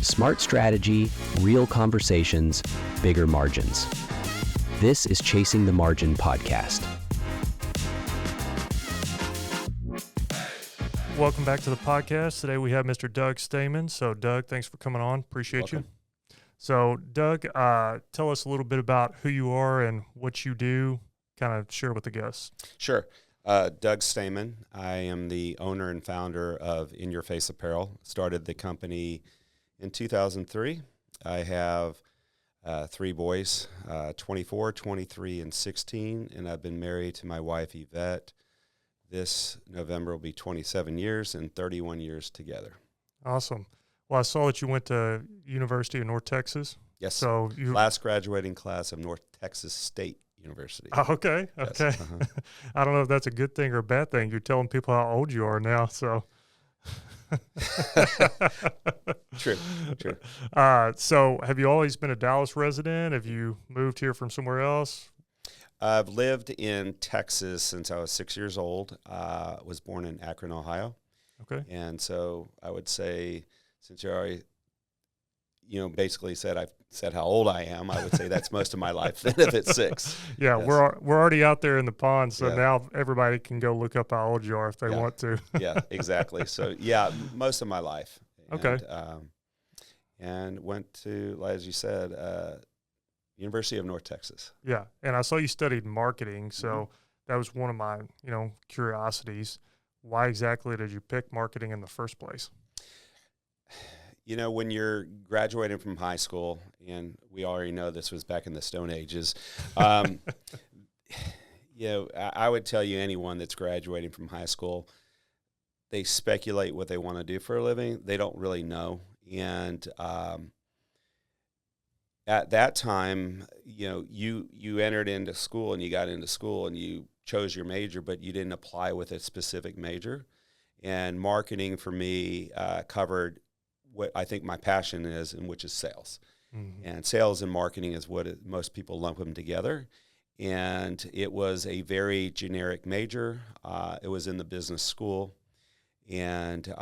Smart strategy, real conversations, bigger margins. This is Chasing the Margin podcast. Welcome back to the podcast. Today we have Mr. Doug Stayman. So, Doug, thanks for coming on. Appreciate you. So, Doug, tell us a little bit about who you are and what you do. Kind of share with the guests. Sure. Doug Stayman. I am the owner and founder of In Your Face Apparel. Started the company in 2003. I have three boys, 24, 23, and 16, and I've been married to my wife, Yvette. This November will be 27 years and 31 years together. Awesome. Well, I saw that you went to University of North Texas. Yes. So you last graduating class of North Texas State University. Oh, okay. Yes. I don't know if that's a good thing or a bad thing. You're telling people how old you are now, so. True. So have you always been a Dallas resident? Have you moved here from somewhere else? I've lived in Texas since I was 6 years old. Was born in Akron, Ohio. Okay. And so I would say, since you already, basically I've said how old I am, I would say that's most of my life then if it's 6. Yeah, yes. We're already out there in the pond, so yeah. Now everybody can go look up how old you are if they want to. Yeah, exactly. So, yeah, most of my life. Okay. And went to, as you said, University of North Texas. Yeah, and I saw you studied marketing, so that was one of my, curiosities. Why exactly did you pick marketing in the first place? When you're graduating from high school, and we already know this was back in the Stone Ages, I would tell you anyone that's graduating from high school, they speculate what they want to do for a living. They don't really know. And at that time, you entered into school and you got into school and you chose your major, but you didn't apply with a specific major. And marketing for me covered what I think my passion is, and which is sales. Mm-hmm. And sales and marketing is what most people lump them together. And it was a very generic major. It was in the business school, and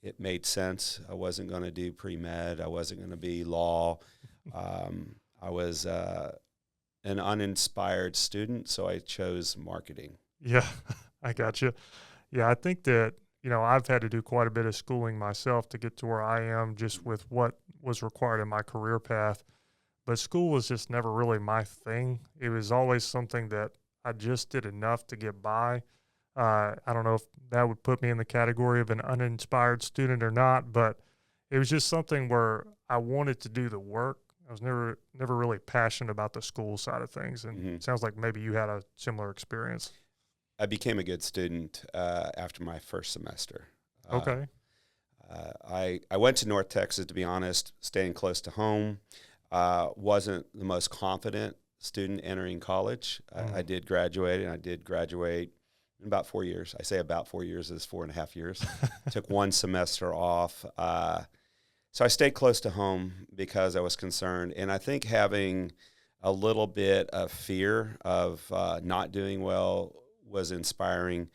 it made sense. I wasn't going to do pre-med. I wasn't going to be law. I was an uninspired student, so I chose marketing. Yeah, I got you. Yeah, I think that, I've had to do quite a bit of schooling myself to get to where I am just with what was required in my career path. But school was just never really my thing. It was always something that I just did enough to get by. I don't know if that would put me in the category of an uninspired student or not, but it was just something where I wanted to do the work. I was never really passionate about the school side of things. And It sounds like maybe you had a similar experience. I became a good student after my first semester. Okay. I went to North Texas, to be honest, staying close to home. Wasn't the most confident student entering college. I did graduate, and I did graduate in about 4 years. I say about 4 years, it's 4.5 years. Took one semester off. So I stayed close to home because I was concerned. And I think having a little bit of fear of not doing well was inspiring.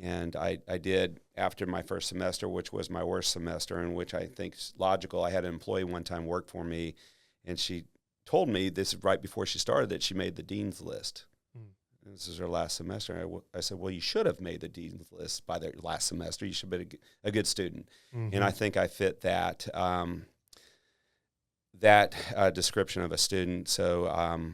And I did, after my first semester, which was my worst semester, and which I think is logical. I had an employee one time work for me, and she told me, this is right before she started, that she made the dean's list. And this is her last semester. And I said, well, you should have made the dean's list by the last semester. You should have been a good student. Mm-hmm. And I think I fit that description of a student. So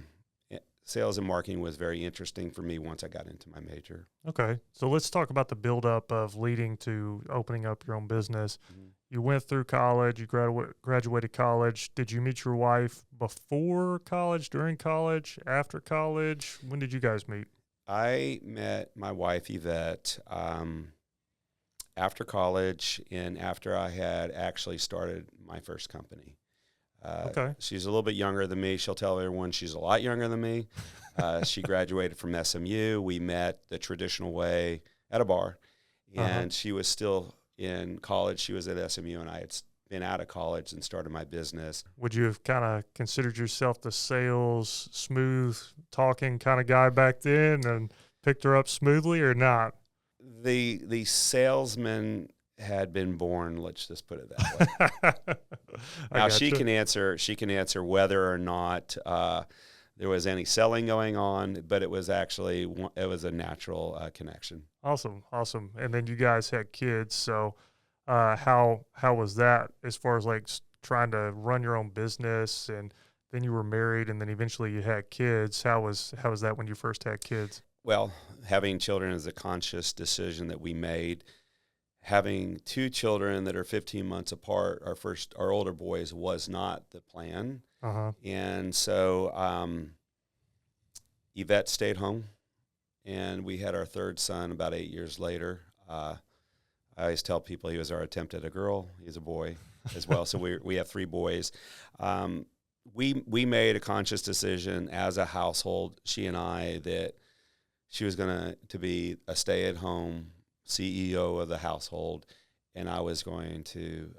sales and marketing was very interesting for me once I got into my major. Okay. So let's talk about the buildup of leading to opening up your own business. Mm-hmm. You went through college, you graduated college. Did you meet your wife before college, during college, after college? When did you guys meet? I met my wife, Yvette, after college and after I had actually started my first company. Okay. She's a little bit younger than me. She'll tell everyone she's a lot younger than me. She graduated from SMU. We met the traditional way at a bar, and she was still in college. She was at SMU, and I had been out of college and started my business. Would you have kind of considered yourself the sales, smooth talking kind of guy back then and picked her up smoothly or not? The salesman had been born, let's just put it that way. I Now got she you. can answer. She can answer whether or not there was any selling going on, but it was a natural connection. Awesome, awesome. And then you guys had kids, so how was that as far as like trying to run your own business, and then you were married, and then eventually you had kids. How was that when you first had kids? Well, having children is a conscious decision that we made. Having two children that are 15 months apart, our older boys, was not the plan. Uh-huh. And so Yvette stayed home, and we had our third son about 8 years later. I always tell people he was our attempt at a girl. He's a boy as well. So we have three boys. We made a conscious decision as a household, she and I, that she was going to be a stay-at-home CEO of the household, and I was going to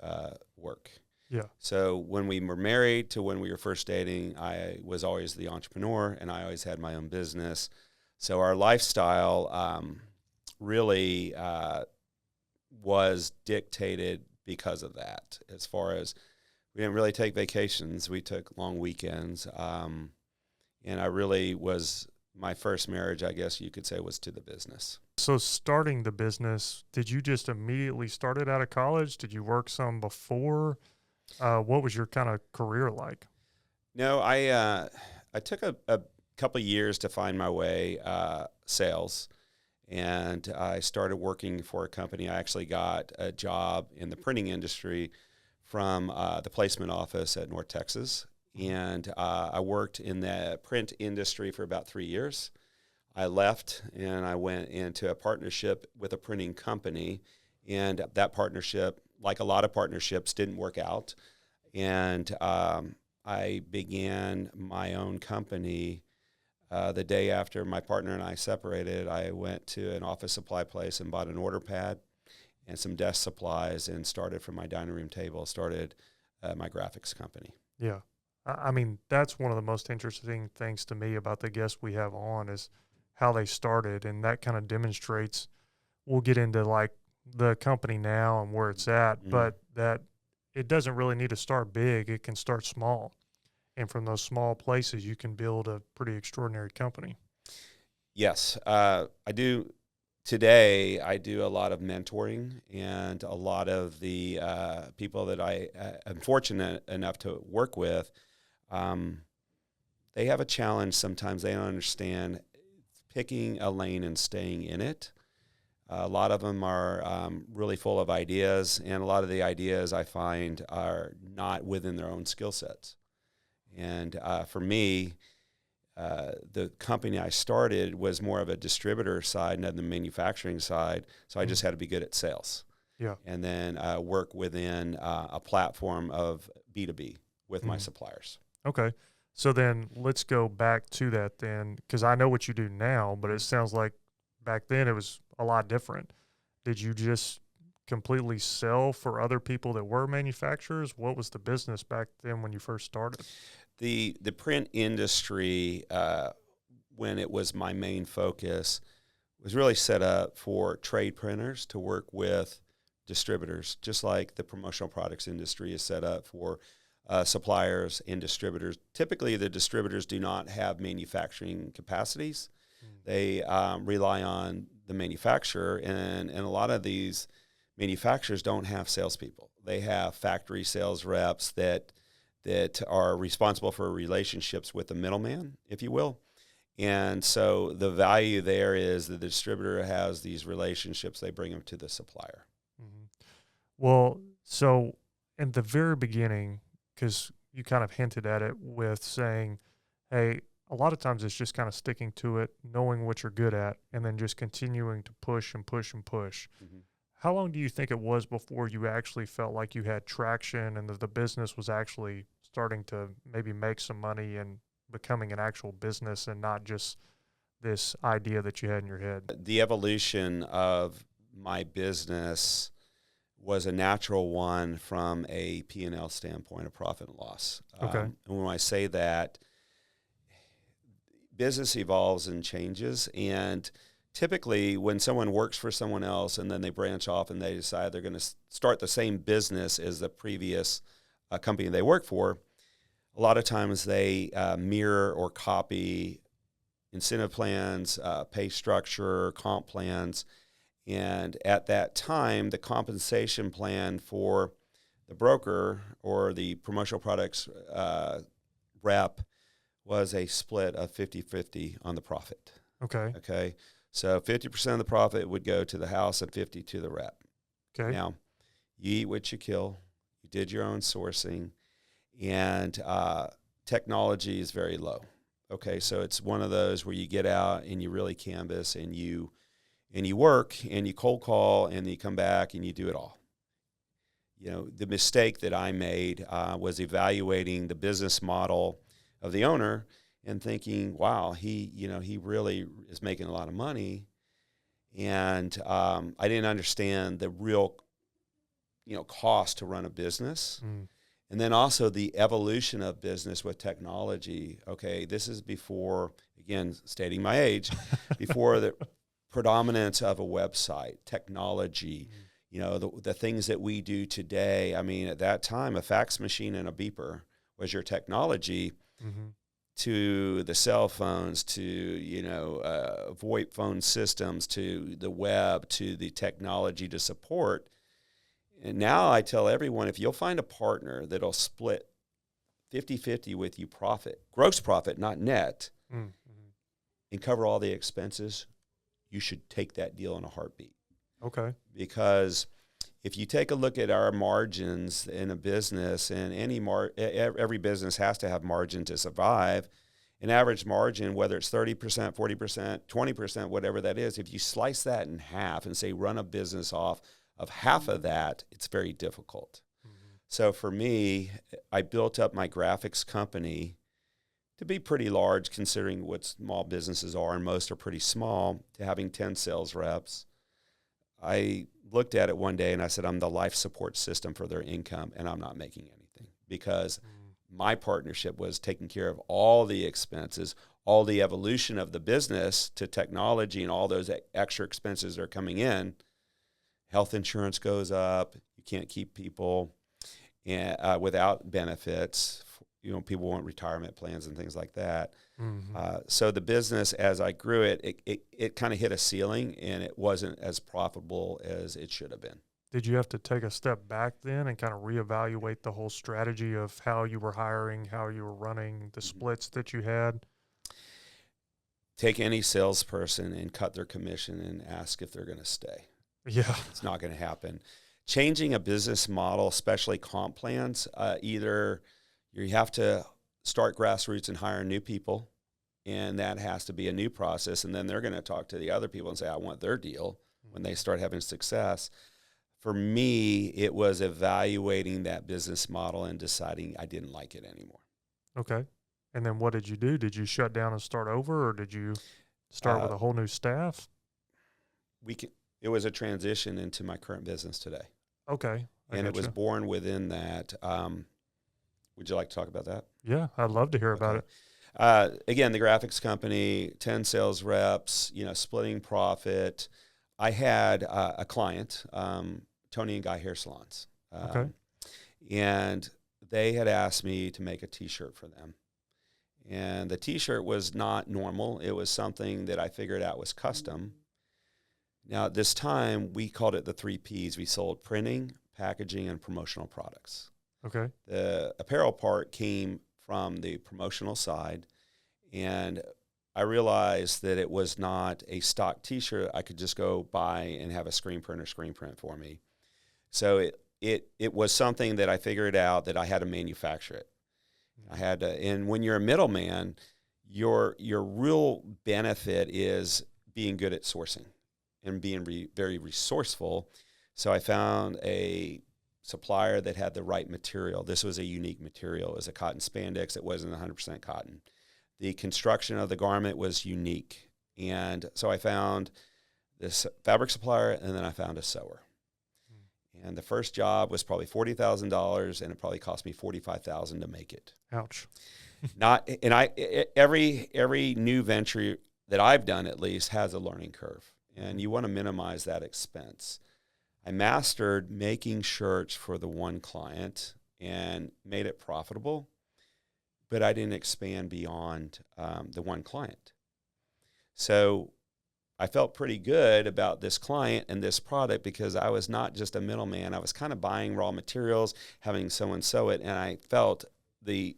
work. Yeah. So when we were married to when we were first dating, I was always the entrepreneur, and I always had my own business. So our lifestyle really was dictated because of that. As far as we didn't really take vacations, we took long weekends, and I really was, my first marriage, I guess you could say, was to the business. So starting the business, did you just immediately start it out of college? Did you work some before? What was your kind of career like? No, I took a couple of years to find my way sales, and I started working for a company. I actually got a job in the printing industry from the placement office at North Texas, and I worked in the print industry for about 3 years. I left, and I went into a partnership with a printing company, and that partnership, like a lot of partnerships, didn't work out. And I began my own company the day after my partner and I separated. I went to an office supply place and bought an order pad and some desk supplies and started from my dining room table, started my graphics company. Yeah. I mean, that's one of the most interesting things to me about the guests we have on is how they started. And that kind of demonstrates, we'll get into like the company now and where it's at, but that it doesn't really need to start big. It can start small. And from those small places, you can build a pretty extraordinary company. Yes, I do. Today, I do a lot of mentoring, and a lot of the people that I am fortunate enough to work with, they have a challenge sometimes. They don't understand picking a lane and staying in it. A lot of them are really full of ideas, and a lot of the ideas I find are not within their own skill sets. And for me, the company I started was more of a distributor side than the manufacturing side, so I just had to be good at sales. Yeah. And then work within a platform of B2B with my suppliers. Okay. So then let's go back to that then, because I know what you do now, but it sounds like back then it was a lot different. Did you just completely sell for other people that were manufacturers? What was the business back then when you first started? The print industry, when it was my main focus, was really set up for trade printers to work with distributors, just like the promotional products industry is set up for suppliers and distributors. Typically, the distributors do not have manufacturing capacities. They rely on the manufacturer, and a lot of these manufacturers don't have salespeople. They have factory sales reps that are responsible for relationships with the middleman, if you will. And so the value there is the distributor has these relationships, they bring them to the supplier. Mm-hmm. Well, so in the very beginning, because you kind of hinted at it with saying, hey, a lot of times it's just kind of sticking to it, knowing what you're good at, and then just continuing to push and push and push. Mm-hmm. How long do you think it was before you actually felt like you had traction and that the business was actually starting to maybe make some money and becoming an actual business and not just this idea that you had in your head? The evolution of my business was a natural one from a P&L standpoint, a profit and loss. Okay. And when I say that, business evolves and changes, and typically when someone works for someone else and then they branch off and they decide they're going to start the same business as the previous company they work for, a lot of times they mirror or copy incentive plans, pay structure, comp plans. And at that time, the compensation plan for the broker or the promotional products rep was a split of 50-50 on the profit. Okay. Okay. So 50% of the profit would go to the house and 50 to the rep. Okay. Now, you eat what you kill. You did your own sourcing, and technology is very low. Okay, so it's one of those where you get out and you really canvas and you work and you cold call and you come back and you do it all. You know, the mistake that I made was evaluating the business model of the owner and thinking, wow, he really is making a lot of money. And I didn't understand the real, cost to run a business. Mm. And then also the evolution of business with technology. Okay, this is before, again, stating my age, before the predominance of a website, technology, the things that we do today. I mean, at that time, a fax machine and a beeper was your technology. Mm-hmm. To the cell phones, to, VoIP phone systems, to the web, to the technology to support. And now I tell everyone, if you'll find a partner that'll split 50-50 with you profit, gross profit, not net, mm-hmm. and cover all the expenses, you should take that deal in a heartbeat. Okay. Because if you take a look at our margins in a business, and every business has to have margin to survive, an average margin, whether it's 30%, 40%, 20%, whatever that is, if you slice that in half and say run a business off of half of that, it's very difficult. Mm-hmm. So for me, I built up my graphics company to be pretty large considering what small businesses are, and most are pretty small, to having 10 sales reps. I looked at it one day and I said, I'm the life support system for their income, and I'm not making anything because my partnership was taking care of all the expenses, all the evolution of the business to technology, and all those extra expenses that are coming in. Health insurance goes up. You can't keep people without benefits. People want retirement plans and things like that. Mm-hmm. So the business, as I grew it kind of hit a ceiling, and it wasn't as profitable as it should have been. Did you have to take a step back then and kind of reevaluate the whole strategy of how you were hiring, how you were running, the splits that you had? Take any salesperson and cut their commission and ask if they're going to stay. Yeah. It's not going to happen. Changing a business model, especially comp plans, either you have to start grassroots and hire new people, and that has to be a new process, and then they're going to talk to the other people and say, I want their deal when they start having success. For me, it was evaluating that business model and deciding I didn't like it anymore. Okay. And then what did you do? Did you shut down and start over, or did you start with a whole new staff? It was a transition into my current business today. Okay. And it was born within that. Would you like to talk about that? Yeah, I'd love to hear about it. Again, the graphics company, 10 sales reps, splitting profit. I had a client, Tony and Guy Hair Salons. Okay. And they had asked me to make a T-shirt for them. And the T-shirt was not normal. It was something that I figured out was custom. Now, at this time, we called it the 3 Ps. We sold printing, packaging, and promotional products. Okay. The apparel part came from the promotional side, and I realized that it was not a stock T-shirt I could just go buy and have a screen print for me. So it was something that I figured out that I had to manufacture it. I had to, and when you're a middleman, your real benefit is being good at sourcing and being very resourceful. So I found a supplier that had the right material. This was a unique material. It was a cotton spandex. It wasn't 100% cotton. The construction of the garment was unique. And so I found this fabric supplier, and then I found a sewer. And the first job was probably $40,000, and it probably cost me $45,000 to make it. Ouch. Every new venture that I've done at least has a learning curve, and you want to minimize that expense. I mastered making shirts for the one client and made it profitable, but I didn't expand beyond the one client. So I felt pretty good about this client and this product because I was not just a middleman. I was kind of buying raw materials, having someone sew it, and I felt the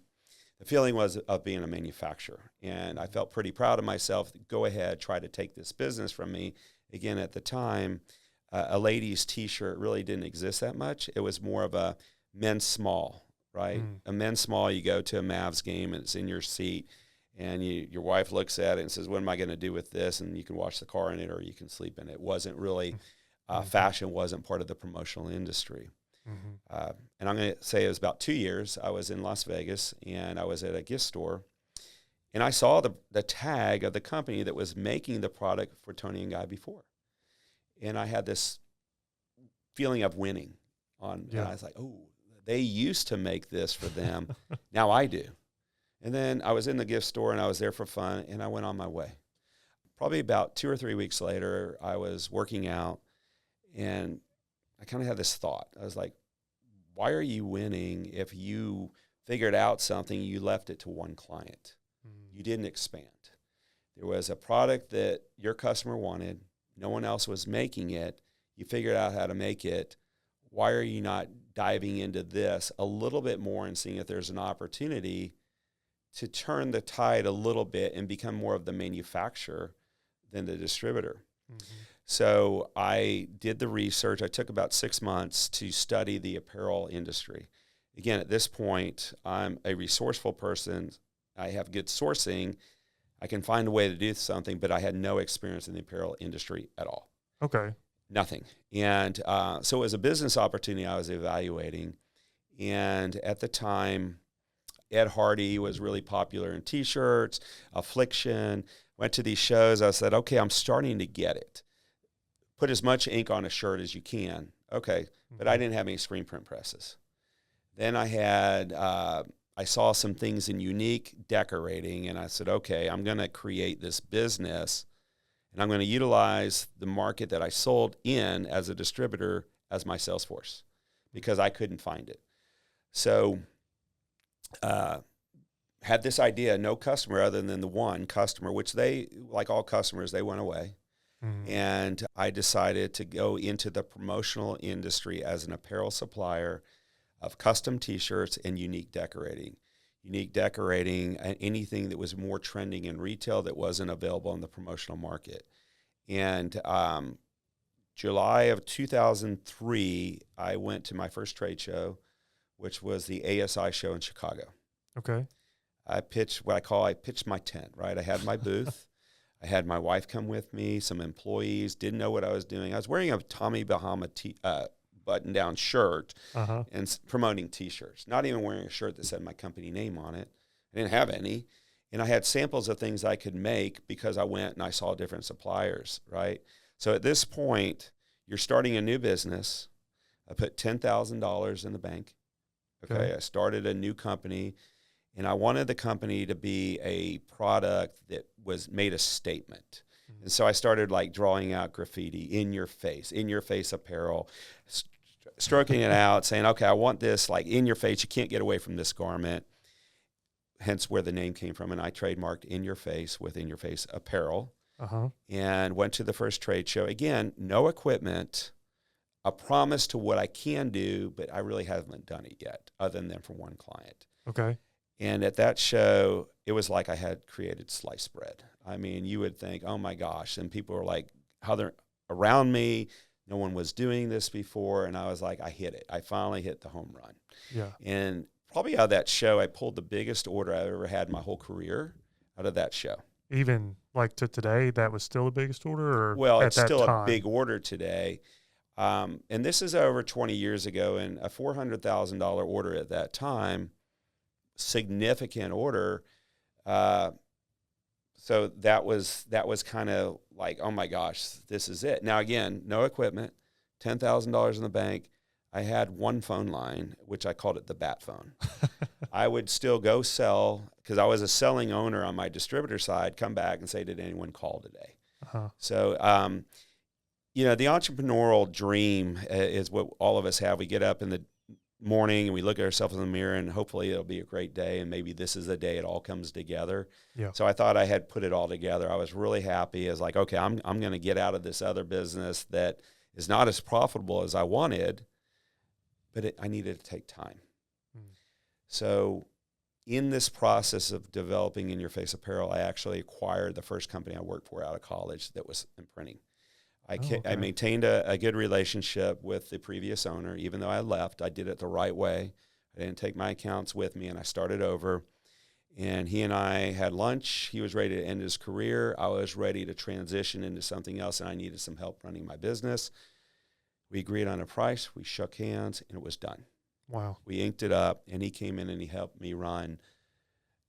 feeling was of being a manufacturer. And I felt pretty proud of myself. Go ahead, try to take this business from me. Again, at the time, a ladies' T-shirt really didn't exist that much. It was more of a men's small, right? A men's small, you go to a Mavs game and it's in your seat, and your wife looks at it and says, what am I going to do with this? And you can wash the car in it or you can sleep in it. It wasn't really, fashion wasn't part of the promotional industry. And I'm going to say it was about 2 years. I was in Las Vegas, and I was at a gift store, and I saw the tag of the company that was making the product for Tony and Guy before. And I had this feeling of winning on, and I was like, oh, they used to make this for them. Now I do. And then I was in the gift store, and I was there for fun, and I went on my way. Probably about 2 or 3 weeks later, I was working out, and I kind of had this thought. I was like, why are you winning if you figured out something, you left it to one client? You didn't expand. There was a product that your customer wanted. No one else was making it. You figured out how to make it. Why are you not diving into this a little bit more and seeing if there's an opportunity to turn the tide a little bit and become more of the manufacturer than the distributor? So I did the research. I took about 6 months to study the apparel industry. Again, at this point, I'm a resourceful person. I have good sourcing. I can find a way to do something, but I had no experience in the apparel industry at all. Okay. Nothing. And so it was a business opportunity I was evaluating. And at the time, Ed Hardy was really popular in T-shirts, Affliction. Went to these shows. I said, okay, I'm starting to get it. Put as much ink on a shirt as you can. Okay, but I didn't have any screen print presses. Then I saw some things in unique decorating, and I said, okay, I'm going to create this business, and I'm going to utilize the market that I sold in as a distributor as my sales force because I couldn't find it. So had this idea, no customer other than the one customer, which they, like all customers, they went away. And I decided to go into the promotional industry as an apparel supplier of custom T-shirts and unique decorating. Unique decorating, anything that was more trending in retail that wasn't available in the promotional market. And July of 2003, I went to my first trade show, which was the ASI show in Chicago. Okay. I pitched my tent, right? I had my booth. I had my wife come with me, some employees, didn't know what I was doing. I was wearing a Tommy Bahama button-down shirt and promoting T-shirts, not even wearing a shirt that said my company name on it. I didn't have any. And I had samples of things I could make because I went and I saw different suppliers, right? So at this point, you're starting a new business. I put $10,000 in the bank. Okay. I started a new company. And I wanted the company to be a product that made a statement. And so I started like drawing out graffiti, In Your Face Apparel, stroking it out, saying, okay, I want this like in your face. You can't get away from this garment. Hence where the name came from. And I trademarked In Your Face with In Your Face Apparel and went to the first trade show. Again, no equipment, a promise to what I can do, but I really haven't done it yet other than for one client. Okay. And at that show, it was like I had created sliced bread. I mean, you would think, oh my gosh. And people were like, how they're around me. No one was doing this before. And I was like, I hit it. I finally hit the home run. Yeah. And probably out of that show, I pulled the biggest order I've ever had in my whole career out of that show. Even like to today, that was still the biggest order? Or well, it's still time? A big order today. And this is over 20 years ago, and a $400,000 order at that time, significant order. So that was kind of like, oh my gosh, this is it. Now again, no equipment, $10,000 in the bank. I had one phone line, which I called it the bat phone. I would still go sell because I was a selling owner on my distributor side, come back and say, did anyone call today? So, the entrepreneurial dream is what all of us have. We get up in the morning and we look at ourselves in the mirror and hopefully it'll be a great day and maybe this is the day it all comes together. Yeah. So I thought I had put it all together. I was really happy as like, okay, I'm going to get out of this other business that is not as profitable as I wanted, but I needed to take time. So in this process of developing In Your Face Apparel, I actually acquired the first company I worked for out of college that was in printing. I maintained a good relationship with the previous owner. Even though I left, I did it the right way. I didn't take my accounts with me, and I started over. And he and I had lunch. He was ready to end his career. I was ready to transition into something else, and I needed some help running my business. We agreed on a price. We shook hands, and it was done. Wow. We inked it up, and he came in and he helped me run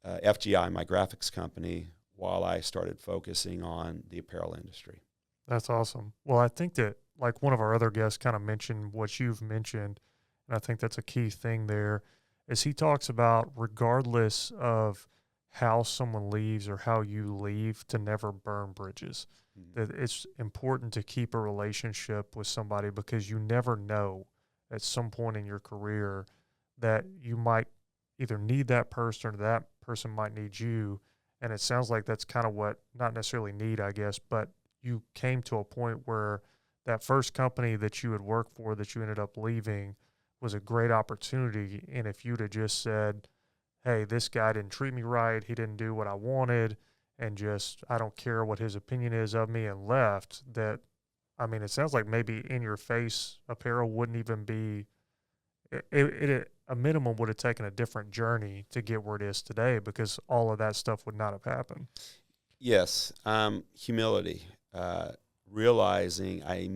FGI, my graphics company, while I started focusing on the apparel industry. That's awesome. Well, I think that like one of our other guests kind of mentioned what you've mentioned, and I think that's a key thing there, is he talks about regardless of how someone leaves or how you leave, to never burn bridges. That it's important to keep a relationship with somebody because you never know at some point in your career that you might either need that person or that person might need you. And it sounds like that's kind of what, not necessarily need, I guess, but you came to a point where that first company that you had worked for that you ended up leaving was a great opportunity. And if you'd have just said, hey, this guy didn't treat me right, he didn't do what I wanted, and just, I don't care what his opinion is of me, and left, that, I mean, it sounds like maybe In Your Face Apparel wouldn't even be, a minimum would have taken a different journey to get where it is today, because all of that stuff would not have happened. Yes. Humility. Realizing I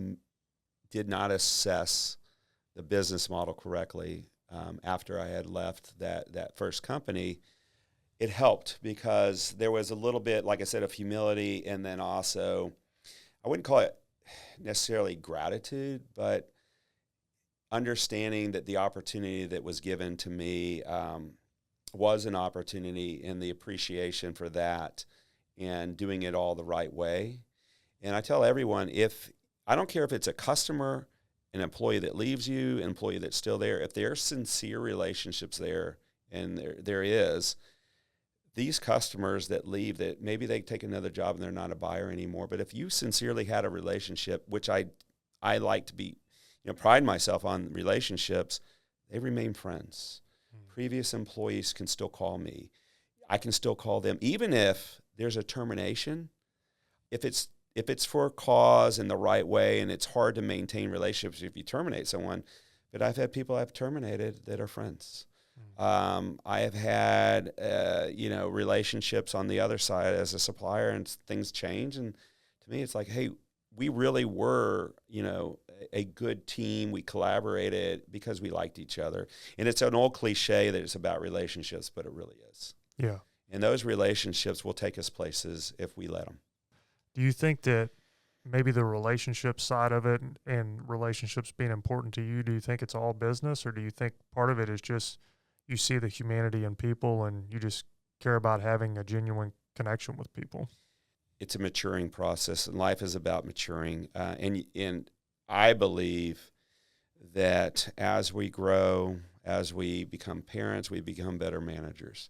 did not assess the business model correctly after I had left that first company. It helped because there was a little bit, like I said, of humility, and then also, I wouldn't call it necessarily gratitude, but understanding that the opportunity that was given to me was an opportunity, and the appreciation for that, and doing it all the right way. And I tell everyone, I don't care if it's a customer, an employee that leaves you, an employee that's still there, if there are sincere relationships there, and there is, these customers that leave, that maybe they take another job and they're not a buyer anymore, but if you sincerely had a relationship, which I like to be, pride myself on relationships, they remain friends. Previous employees can still call me. I can still call them, even if there's a termination. If it's for a cause in the right way, and it's hard to maintain relationships if you terminate someone, but I've had people I've terminated that are friends. I have had, relationships on the other side as a supplier, and things change. And to me, it's like, hey, we really were, a good team. We collaborated because we liked each other. And it's an old cliche that it's about relationships, but it really is. Yeah. And those relationships will take us places if we let them. Do you think that maybe the relationship side of it and relationships being important to you, do you think it's all business, or do you think part of it is just you see the humanity in people and you just care about having a genuine connection with people? It's a maturing process, and life is about maturing. And I believe that as we grow, as we become parents, we become better managers.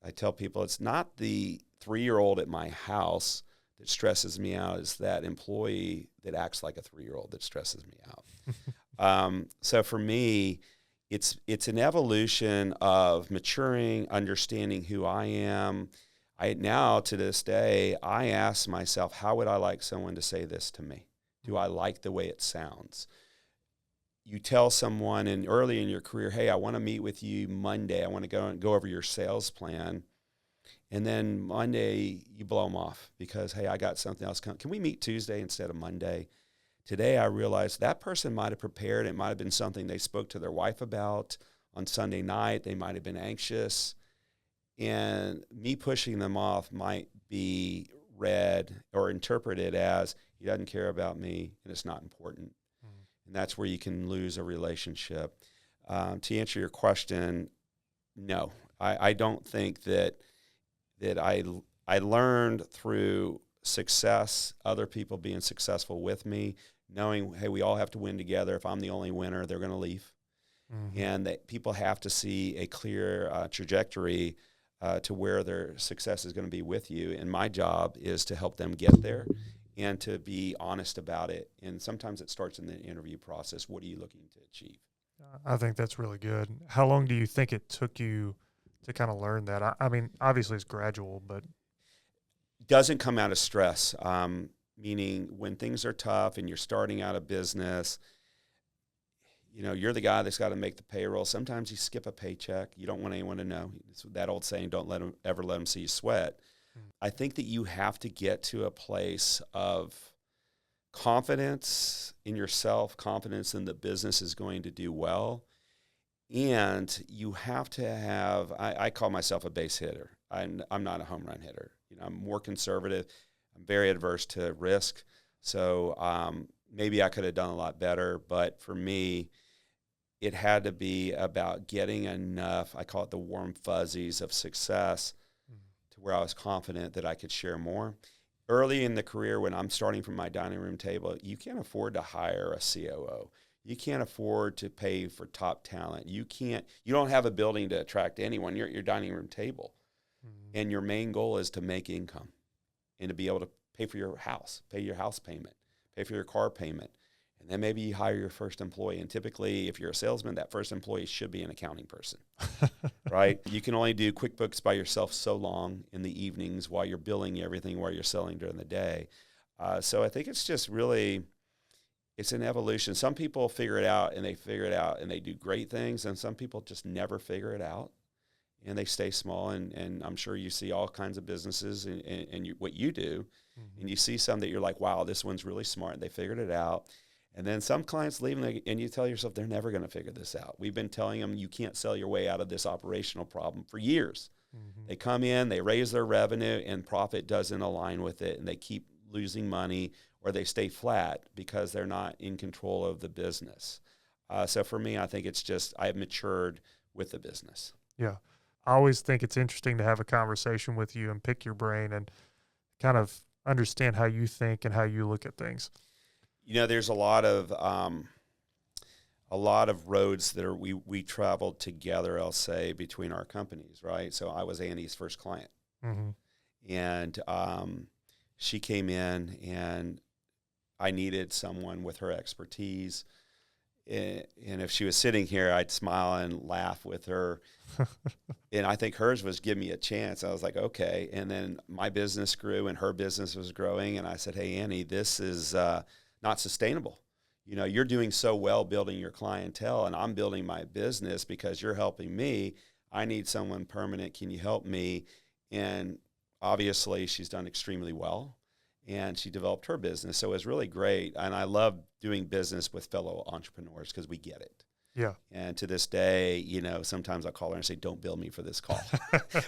I tell people it's not the 3-year-old at my house that stresses me out, it's that employee that acts like a 3-year-old that stresses me out. So for me, it's an evolution of maturing, understanding who I am. Now, to this day, I ask myself, how would I like someone to say this to me? Do I like the way it sounds? You tell someone early in your career, hey, I want to meet with you Monday. I want to go over your sales plan. And then Monday, you blow them off because, hey, I got something else coming. Can we meet Tuesday instead of Monday? Today, I realized that person might have prepared. It might have been something they spoke to their wife about on Sunday night. They might have been anxious. And me pushing them off might be read or interpreted as he doesn't care about me and it's not important. And that's where you can lose a relationship. To answer your question, no, I don't think that I learned through success, other people being successful with me, knowing, hey, we all have to win together. If I'm the only winner, they're going to leave. and that people have to see a clear trajectory to where their success is going to be with you. And my job is to help them get there and to be honest about it. And sometimes it starts in the interview process. What are you looking to achieve? I think that's really good. How long do you think it took you to kind of learn that? I mean, obviously it's gradual, but Doesn't come out of stress, meaning when things are tough and you're starting out a business, you know, you're the guy that's got to make the payroll. Sometimes you skip a paycheck. You don't want anyone to know. It's that old saying, don't ever let them see you sweat. I think that you have to get to a place of confidence in yourself, confidence in the business is going to do well. And you have to have, I call myself a base hitter. I'm not a home run hitter. You know, I'm more conservative. I'm very adverse to risk. So maybe I could have done a lot better. But for me, it had to be about getting enough, I call it the warm fuzzies of success, to where I was confident that I could share more. Early in the career, when I'm starting from my dining room table, you can't afford to hire a COO. You can't afford to pay for top talent. You don't have a building to attract anyone. You're at your dining room table. And your main goal is to make income and to be able to pay for your house, pay your house payment, pay for your car payment. And then maybe you hire your first employee. And typically, if you're a salesman, that first employee should be an accounting person, right? You can only do QuickBooks by yourself so long in the evenings while you're billing everything while you're selling during the day. So I think it's just really, it's an evolution. Some people figure it out and they do great things. And some people just never figure it out and they stay small. And I'm sure you see all kinds of businesses and what you do. And you see some that you're like, wow, this one's really smart. They figured it out. And then some clients leave and you tell yourself they're never going to figure this out. We've been telling them you can't sell your way out of this operational problem for years. They come in, they raise their revenue, and profit doesn't align with it, and they keep losing money or they stay flat because they're not in control of the business. So for me, I think it's just I've matured with the business. Yeah. I always think it's interesting to have a conversation with you and pick your brain and kind of understand how you think and how you look at things. You know, there's a lot of roads that we traveled together, I'll say, between our companies, right? So I was Annie's first client. And she came in and I needed someone with her expertise. And if she was sitting here, I'd smile and laugh with her. And I think hers was give me a chance. I was like, okay. And then my business grew and her business was growing. And I said, hey, Annie, this is not sustainable. You know, you're doing so well building your clientele and I'm building my business because you're helping me. I need someone permanent. Can you help me? And obviously she's done extremely well and she developed her business. So it was really great. And I love doing business with fellow entrepreneurs because we get it. Yeah. And to this day, you know, sometimes I call her and say, don't bill me for this call.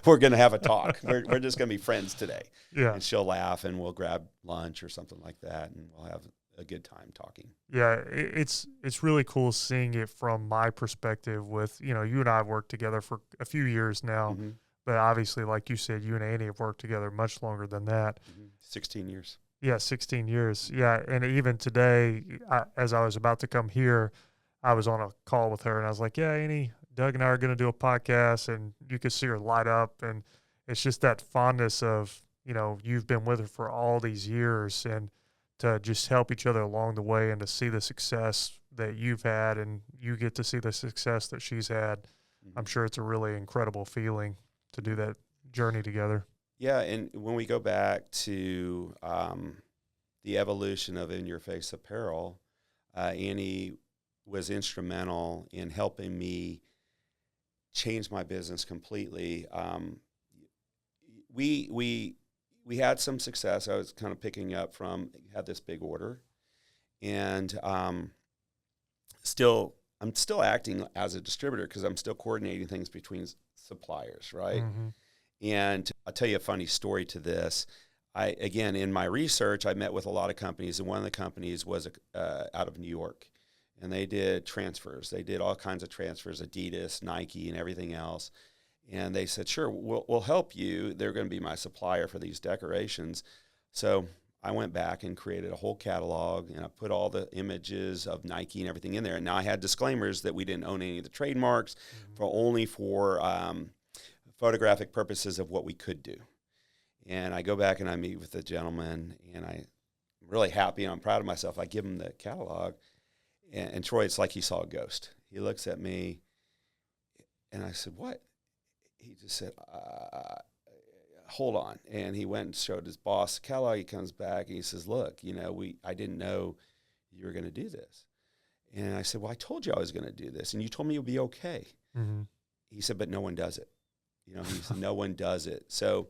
We're going to have a talk. We're just going to be friends today. Yeah. And she'll laugh and we'll grab lunch or something like that. And we'll have a good time talking. Yeah. It's really cool seeing it from my perspective with, you know, you and I have worked together for a few years now, but obviously, like you said, you and Annie have worked together much longer than that. 16 years. Yeah. 16 years. Yeah. And even today, as I was about to come here, I was on a call with her and I was like, yeah, Annie, Doug and I are going to do a podcast, and you could see her light up. And it's just that fondness of, you know, you've been with her for all these years and to just help each other along the way and to see the success that you've had and you get to see the success that she's had. I'm sure it's a really incredible feeling to do that journey together. Yeah. And when we go back to the evolution of In Your Face Apparel, Annie was instrumental in helping me change my business completely. We had some success. I was kind of picking up from, had this big order, and I'm still acting as a distributor because I'm still coordinating things between suppliers, right? And I'll tell you a funny story to this. Again, in my research, I met with a lot of companies, and one of the companies was out of New York. And they did transfers. They did all kinds of transfers, Adidas, Nike, and everything else. And they said, sure, we'll help you. They're going to be my supplier for these decorations. So I went back and created a whole catalog, and I put all the images of Nike and everything in there. And now I had disclaimers that we didn't own any of the trademarks, only for photographic purposes of what we could do. And I go back and I meet with the gentleman, and I'm really happy and I'm proud of myself. I give him the catalog, and Troy, it's like he saw a ghost. He looks at me, and I said, "What?" He just said, "Hold on." And he went and showed his boss the catalog. He comes back and he says, "Look, I didn't know you were going to do this." And I said, "Well, I told you I was going to do this, and you told me it would be okay." Mm-hmm. He said, "But no one does it." He said, "No one does it." So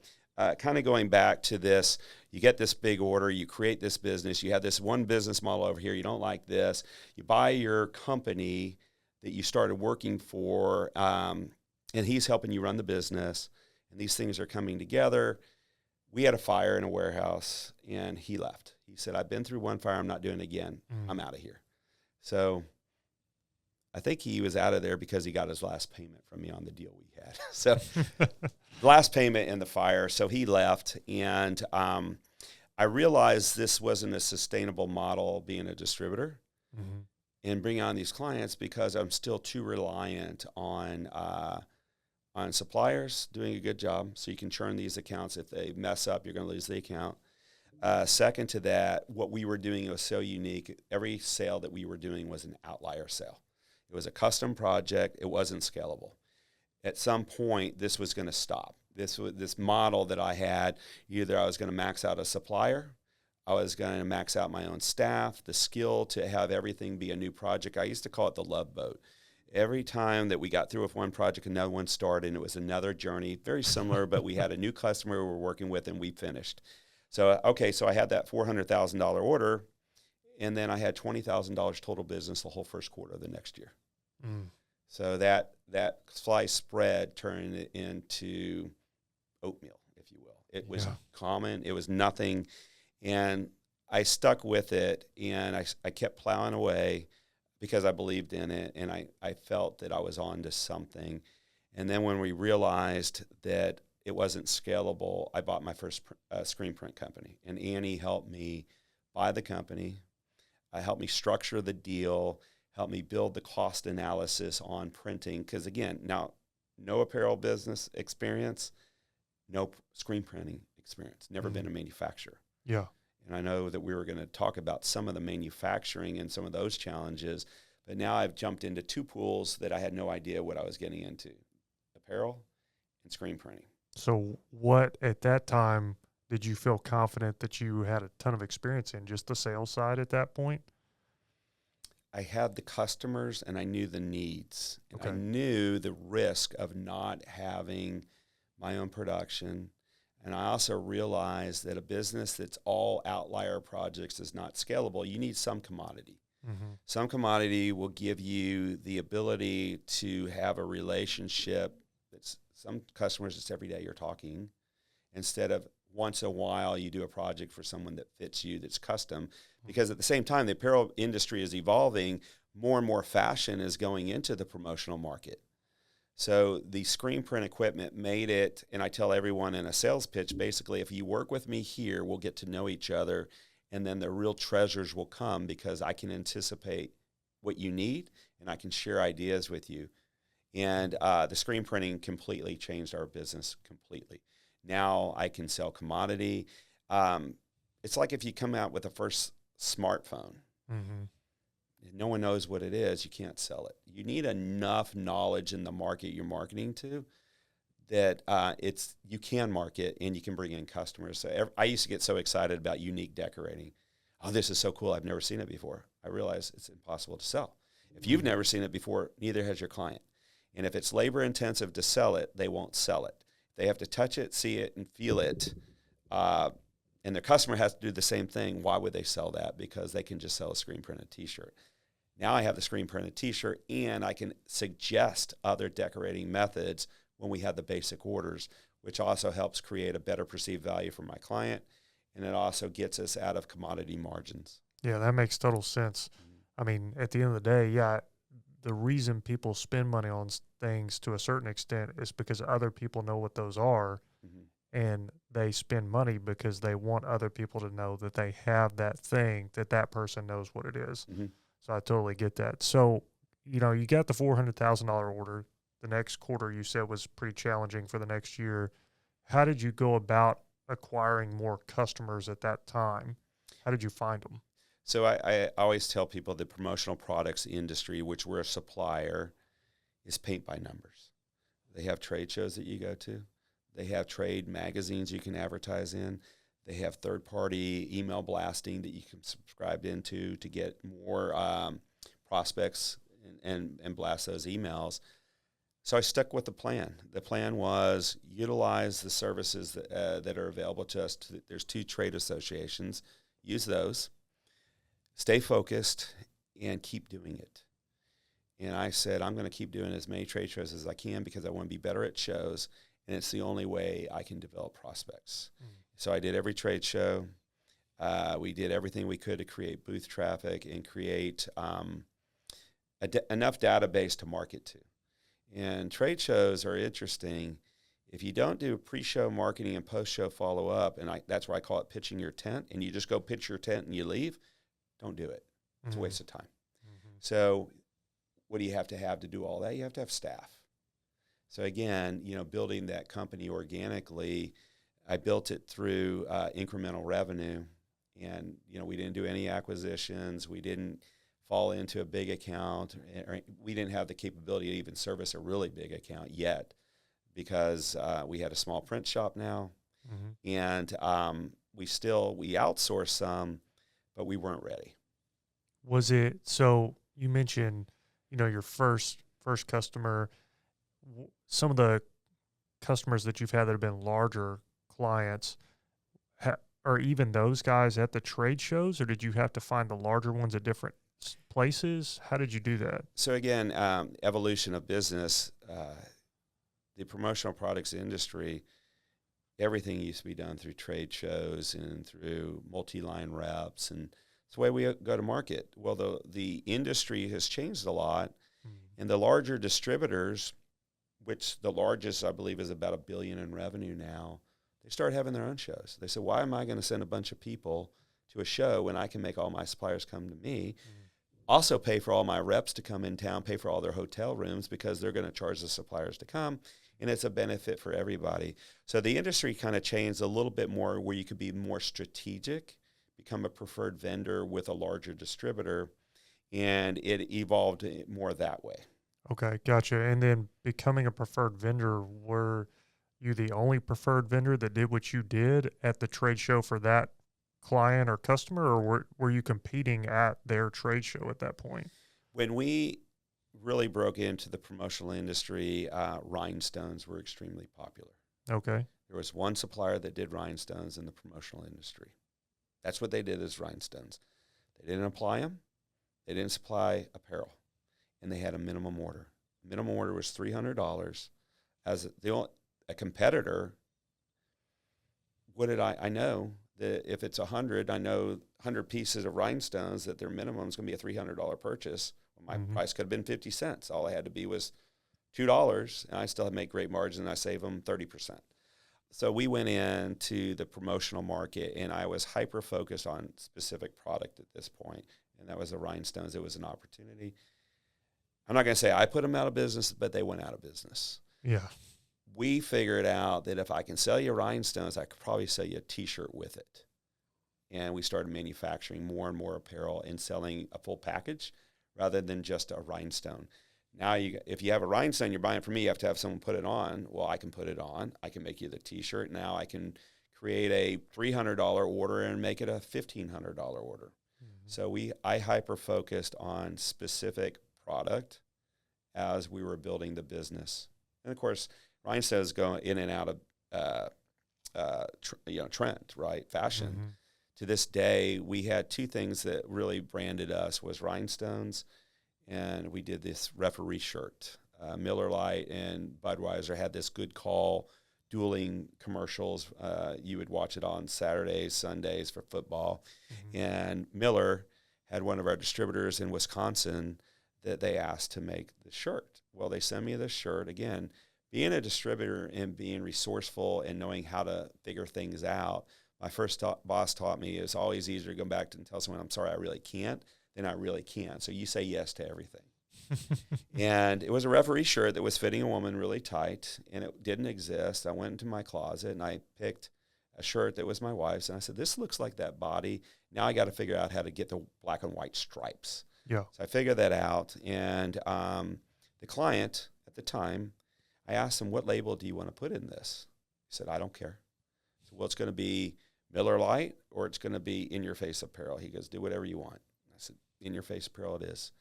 kind of going back to this, you get this big order, you create this business, you have this one business model over here, you don't like this, you buy your company that you started working for, and he's helping you run the business, and these things are coming together. We had a fire in a warehouse, and he left. He said, "I've been through one fire, I'm not doing it again. I'm out of here." So I think he was out of there because he got his last payment from me on the deal we had. So the last payment in the fire. So he left, and I realized this wasn't a sustainable model being a distributor and bringing on these clients, because I'm still too reliant on suppliers doing a good job. So you can churn these accounts. If they mess up, you're going to lose the account. Second to that, what we were doing was so unique. Every sale that we were doing was an outlier sale. It was a custom project. It wasn't scalable. At some point, this was going to stop. This model that I had, either I was going to max out a supplier, I was going to max out my own staff, the skill to have everything be a new project. I used to call it the love boat. Every time that we got through with one project, another one started, and it was another journey, very similar, but we had a new customer we were working with, and we finished. So I had that $400,000 order, and then I had $20,000 total business the whole first quarter of the next year. So that sliced bread turned it into oatmeal, if you will. It was common. It was nothing. And I stuck with it, and I kept plowing away because I believed in it, and I felt that I was on to something. And then when we realized that it wasn't scalable, I bought my first screen print company. And Annie helped me buy the company, helped me structure the deal, helped me build the cost analysis on printing. Because again, now, no apparel business experience, no screen printing experience, never been a manufacturer. Yeah. And I know that we were going to talk about some of the manufacturing and some of those challenges, but now I've jumped into two pools that I had no idea what I was getting into: apparel and screen printing. So what, at that time, did you feel confident that you had a ton of experience in, just the sales side at that point? I had the customers, and I knew the needs. And Okay. I knew the risk of not having my own production. And I also realized that a business that's all outlier projects is not scalable. You need some commodity. Some commodity will give you the ability to have a relationship. That's some customers, it's every day you're talking, instead of once in a while you do a project for someone that fits you, that's custom. Because at the same time, the apparel industry is evolving. More and more fashion is going into the promotional market. So the screen print equipment made it, and I tell everyone in a sales pitch, basically, if you work with me here, we'll get to know each other, and then the real treasures will come, because I can anticipate what you need, and I can share ideas with you. And the screen printing completely changed our business completely. Now I can sell commodity. It's like if you come out with the first smartphone, and no one knows what it is, you can't sell it. You need enough knowledge in the market you're marketing to that you can market and you can bring in customers. So I used to get so excited about unique decorating. Oh, this is so cool. I've never seen it before. I realize it's impossible to sell. If you've never seen it before, neither has your client. And if it's labor intensive to sell it, they won't sell it. They have to touch it, see it, and feel it. And their customer has to do the same thing. Why would they sell that? Because they can just sell a screen printed t-shirt. Now I have the screen printed t-shirt, and I can suggest other decorating methods when we have the basic orders, which also helps create a better perceived value for my client. And it also gets us out of commodity margins. Yeah, that makes total sense. I mean, at the end of the day, the reason people spend money on things to a certain extent is because other people know what those are, and they spend money because they want other people to know that they have that thing, that that person knows what it is. Mm-hmm. So I totally get that. So, you got the $400,000 order. The next quarter you said was pretty challenging for the next year. How did you go about acquiring more customers at that time? How did you find them? So I always tell people the promotional products industry, which we're a supplier, is paint by numbers. They have trade shows that you go to. They have trade magazines you can advertise in. They have third-party email blasting that you can subscribe into to get more prospects and blast those emails. So I stuck with the plan. The plan was utilize the services that are available to us. There's 2 trade associations. Use those. Stay focused and keep doing it. And I said, I'm going to keep doing as many trade shows as I can because I want to be better at shows, and it's the only way I can develop prospects. So I did every trade show. We did everything we could to create booth traffic and create enough database to market to. And trade shows are interesting. If you don't do pre-show marketing and post-show follow-up, and that's why I call it pitching your tent, and you just go pitch your tent and you leave, don't do it. It's a waste of time. So what do you have to do all that? You have to have staff. So again, building that company organically, I built it through incremental revenue. And, we didn't do any acquisitions. We didn't fall into a big account. Or we didn't have the capability to even service a really big account yet because we had a small print shop now. And we outsourced some, but we weren't ready. Was it, so you mentioned, your first customer, some of the customers that you've had that have been larger clients, are even those guys at the trade shows, or did you have to find the larger ones at different places? How did you do that? So again, evolution of business, the promotional products industry, everything used to be done through trade shows and through multi-line reps, and it's the way we go to market. Well, the industry has changed a lot, and the larger distributors, which the largest I believe is about $1 billion in revenue now, they start having their own shows. They said, why am I going to send a bunch of people to a show when I can make all my suppliers come to me? Also pay for all my reps to come in town, pay for all their hotel rooms because they're going to charge the suppliers to come, and it's a benefit for everybody. So the industry kind of changed a little bit more where you could be more strategic, become a preferred vendor with a larger distributor, and it evolved more that way. Okay, gotcha. And then becoming a preferred vendor, were you the only preferred vendor that did what you did at the trade show for that client or customer, or were you competing at their trade show at that point? When we really broke into the promotional industry, rhinestones were extremely popular. Okay. There was one supplier that did rhinestones in the promotional industry. That's what they did as rhinestones. They didn't apply them. They didn't supply apparel. And they had a minimum order. Minimum order was $300. As a competitor, what did I know that if it's 100, I know 100 pieces of rhinestones that their minimum is going to be a $300 purchase. Well, my price could have been 50 cents. All I had to be was $2, and I still make great margin, and I save them 30%. So we went into the promotional market, and I was hyper-focused on specific product at this point, and that was the rhinestones. It was an opportunity. I'm not going to say I put them out of business, but they went out of business. Yeah. We figured out that if I can sell you rhinestones, I could probably sell you a T-shirt with it. And we started manufacturing more and more apparel and selling a full package rather than just a rhinestone. Now, if you have a rhinestone, you're buying from me, you have to have someone put it on. Well, I can put it on. I can make you the T-shirt. Now I can create a $300 order and make it a $1,500 order. So I hyper-focused on specific product as we were building the business. And, of course, rhinestones go in and out of trend, right, fashion. To this day, we had two things that really branded us was rhinestones, and we did this referee shirt. Miller Lite and Budweiser had this good call dueling commercials. You would watch it on Saturdays, Sundays for football. And Miller had one of our distributors in Wisconsin that they asked to make the shirt. Well, they sent me this shirt, again, being a distributor and being resourceful and knowing how to figure things out, my first boss taught me it's always easier to go back and tell someone, I'm sorry, I really can't, than I really can. So you say yes to everything. And it was a referee shirt that was fitting a woman really tight, and it didn't exist. I went into my closet, and I picked a shirt that was my wife's, and I said, this looks like that body. Now I got to figure out how to get the black and white stripes. Yeah. So I figured that out, and the client at the time, I asked him, what label do you want to put in this? He said, I don't care. I said, well, it's going to be Miller Lite, or it's going to be In Your Face Apparel. He goes, do whatever you want. I said, In Your Face Apparel it is.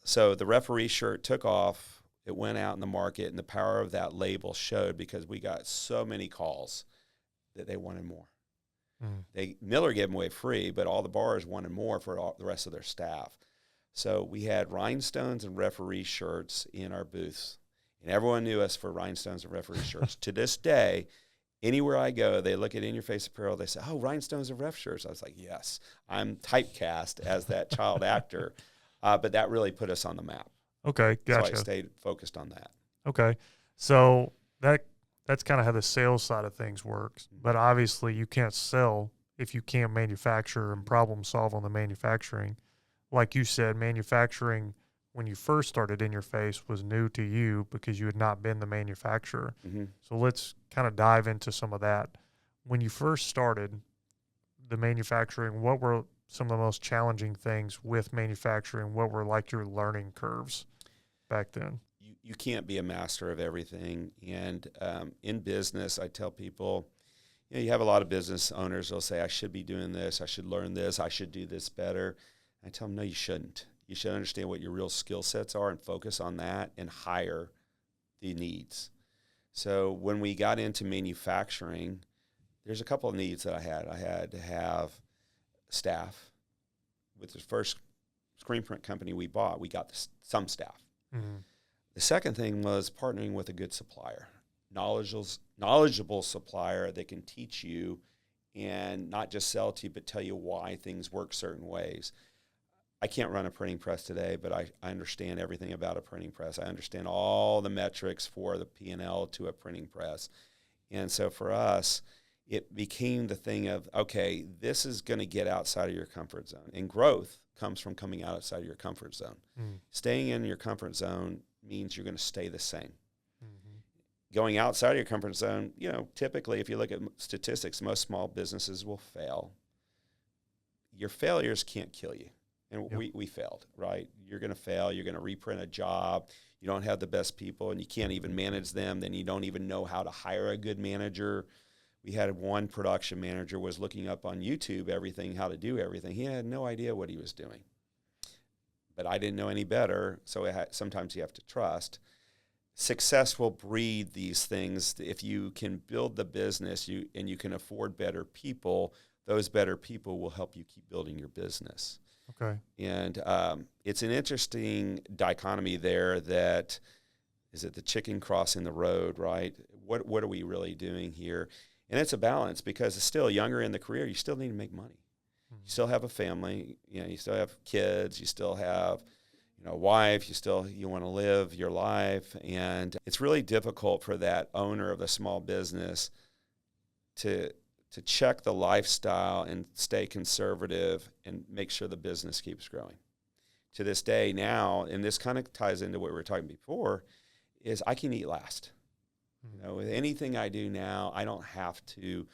So the referee shirt took off. It went out in the market, and the power of that label showed because we got so many calls that they wanted more. Miller gave them away free, but all the bars wanted more for the rest of their staff. So we had rhinestones and referee shirts in our booths, and everyone knew us for rhinestones and referee shirts. To this day, anywhere I go, they look at In Your Face Apparel, they say, oh, rhinestones and ref shirts. I was like, yes, I'm typecast as that child actor. But that really put us on the map. Okay, gotcha. So I stayed focused on that. Okay, so that's kind of how the sales side of things works. But obviously, you can't sell if you can't manufacture and problem solve on the manufacturing. Like you said, manufacturing, when you first started In Your Face, was new to you because you had not been the manufacturer. Mm-hmm. So let's kind of dive into some of that. When you first started the manufacturing, what were some of the most challenging things with manufacturing? What were like your learning curves back then? You can't be a master of everything. And in business, I tell people, you have a lot of business owners, they'll say, I should be doing this, I should learn this, I should do this better. I tell them, no, you shouldn't. You should understand what your real skill sets are and focus on that and hire the needs. So when we got into manufacturing, there's a couple of needs that I had. I had to have staff. With the first screen print company we bought, we got some staff. Mm-hmm. The second thing was partnering with a good supplier, knowledgeable supplier that can teach you and not just sell to you, but tell you why things work certain ways. I can't run a printing press today, but I understand everything about a printing press. I understand all the metrics for the P&L to a printing press. And so for us, it became the thing of, okay, this is going to get outside of your comfort zone. And growth comes from coming outside of your comfort zone. Staying in your comfort zone means you're going to stay the same. Going outside of your comfort zone, typically if you look at statistics, most small businesses will fail. Your failures can't kill you. And we failed, right? You're going to fail. You're going to reprint a job. You don't have the best people, and you can't even manage them. Then you don't even know how to hire a good manager. We had one production manager was looking up on YouTube how to do everything. He had no idea what he was doing. But I didn't know any better, so sometimes you have to trust. Success will breed these things. If you can build the business and you can afford better people, those better people will help you keep building your business. Okay. And it's an interesting dichotomy there that, is it the chicken crossing the road, right? What are we really doing here? And it's a balance because it's still younger in the career. You still need to make money. You still have a family. You still have kids. You still have a wife. You want to live your life. And it's really difficult for that owner of the small business to check the lifestyle and stay conservative and make sure the business keeps growing. To this day now, and this kind of ties into what we were talking before, is I can eat last. With anything I do now, I don't have to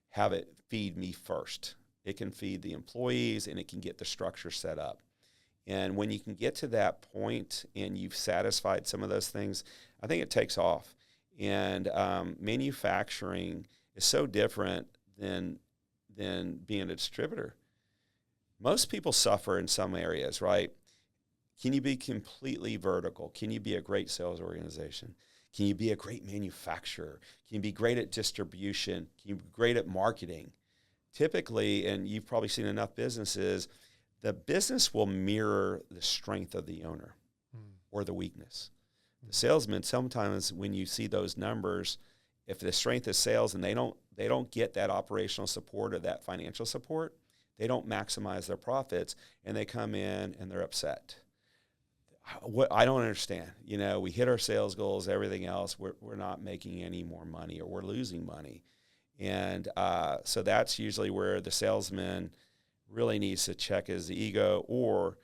have it feed me first. It can feed the employees, and it can get the structure set up. And when you can get to that point and you've satisfied some of those things, I think it takes off. And manufacturing is so different than being a distributor. Most people suffer in some areas, right? Can you be completely vertical? Can you be a great sales organization? Can you be a great manufacturer? Can you be great at distribution? Can you be great at marketing? Typically, and you've probably seen enough businesses, the business will mirror the strength of the owner or the weakness. The salesman, sometimes when you see those numbers, if the strength is sales and they don't get that operational support or that financial support, they don't maximize their profits, and they come in and they're upset. what I don't understand. You know, we hit our sales goals, everything else, we're not making any more money, or we're losing money. And so that's usually where the salesman really needs to check his ego, or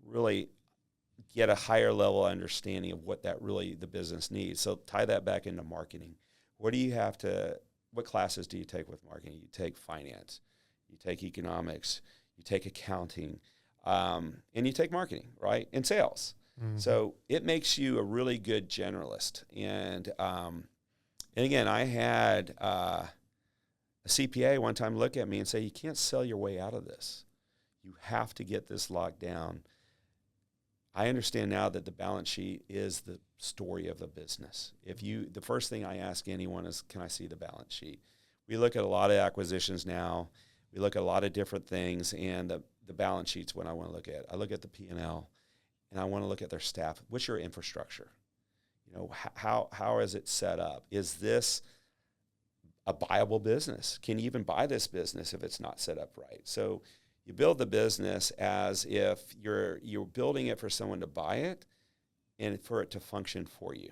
really get a higher level understanding of what that really the business needs. So tie that back into marketing. What classes do you take with marketing? You take finance, you take economics, you take accounting, and you take marketing, right? And sales. Mm-hmm. So it makes you a really good generalist. And again, I had a CPA one time look at me and say, you can't sell your way out of this. You have to get this locked down. I understand now that the balance sheet is the story of a business. The first thing I ask anyone is, can I see the balance sheet? We look at a lot of acquisitions now. We look at a lot of different things, and the balance sheet's what I want to look at. I look at the P&L, and I want to look at their staff. What's your infrastructure? You know, how is it set up? Is this a viable business? Can you even buy this business if it's not set up right? So you build the business as if you're building it for someone to buy it and for it to function for you.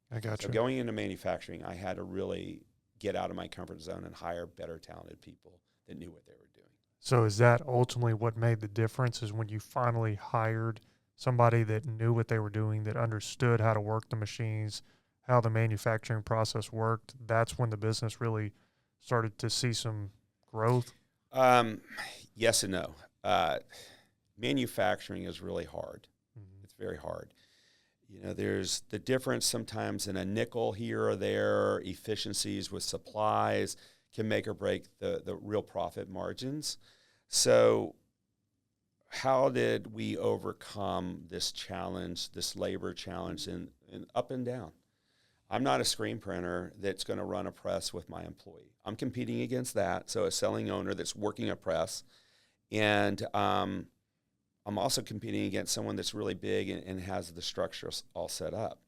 I got you. So going into manufacturing, I had to really get out of my comfort zone and hire better, talented people that knew what they were doing. So is that ultimately what made the difference, is when you finally hired somebody that knew what they were doing, that understood how to work the machines, how the manufacturing process worked? That's when the business really started to see some growth? Yes and no. Manufacturing is really hard. Mm-hmm. It's very hard. You know, there's the difference sometimes in a nickel here or there. Efficiencies with supplies can make or break the real profit margins. So how did we overcome this challenge, this labor challenge, in up and down? I'm not a screen printer that's going to run a press with my employee. I'm competing against that, so a selling owner that's working a press. And I'm also competing against someone that's really big and has the structure all set up.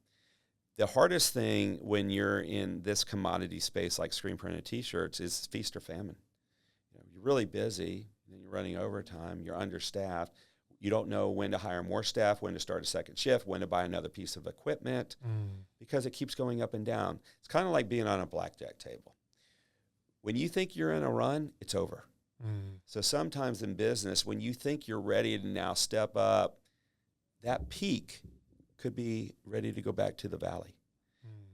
The hardest thing when you're in this commodity space like screen printed T-shirts is feast or famine. You know, you're really busy, and you're running overtime, you're understaffed. You don't know when to hire more staff, when to start a second shift, when to buy another piece of equipment, because it keeps going up and down. It's kind of like being on a blackjack table. When you think you're in a run, it's over. So sometimes in business, when you think you're ready to now step up, that peak could be ready to go back to the valley.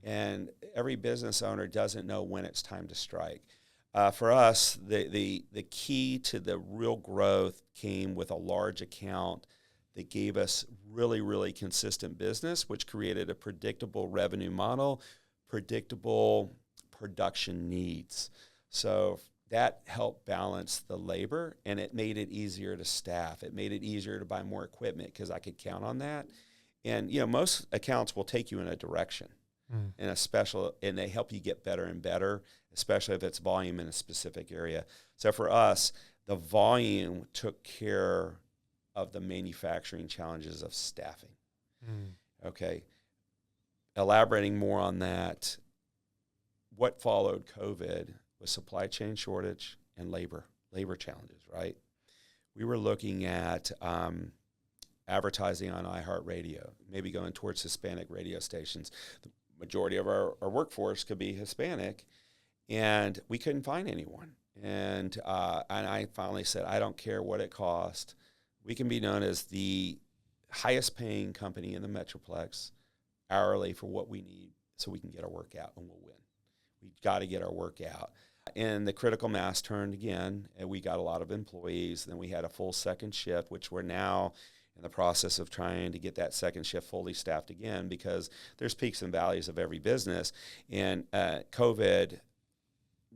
And every business owner doesn't know when it's time to strike. For us, the key to the real growth came with a large account that gave us really, really consistent business, which created a predictable revenue model, predictable production needs. So that helped balance the labor, and it made it easier to staff. It made it easier to buy more equipment because I could count on that. And, you know, most accounts will take you in a direction. And they help you get better and better, especially if it's volume in a specific area. So for us, the volume took care of the manufacturing challenges of staffing. Okay. Elaborating more on that, what followed COVID was supply chain shortage and labor challenges, right? We were looking at advertising on iHeartRadio, maybe going towards Hispanic radio stations. The majority of our workforce could be Hispanic, and we couldn't find anyone. And I finally said, I don't care what it costs. We can be known as the highest paying company in the Metroplex hourly for what we need so we can get our work out, and we'll win. We've got to get our work out. And the critical mass turned again, and we got a lot of employees. Then we had a full second shift, which we're now in the process of trying to get that second shift fully staffed again, because there's peaks and valleys of every business. And COVID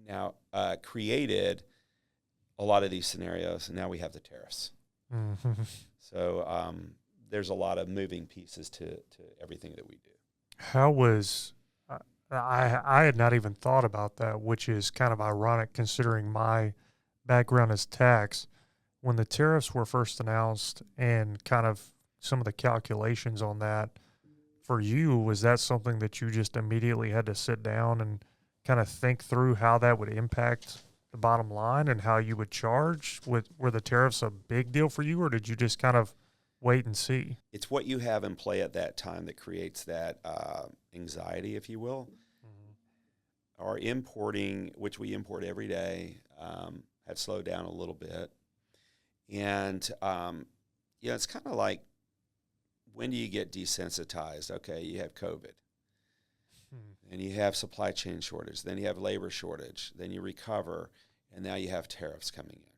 now created a lot of these scenarios, and now we have the tariffs. So there's a lot of moving pieces to everything that we do. How was I had not even thought about that, which is kind of ironic considering my background as tax. When the tariffs were first announced and kind of some of the calculations on that, for you, was that something that you just immediately had to sit down and kind of think through how that would impact the bottom line and how you would charge? Were the tariffs a big deal for you, or did you just kind of wait and see. It's what you have in play at that time that creates that anxiety, if you will. Our importing, which we import every day, had slowed down a little bit. And, it's kind of like, when do you get desensitized? Okay, you have COVID. And you have supply chain shortage. Then you have labor shortage. Then you recover. And now you have tariffs coming in.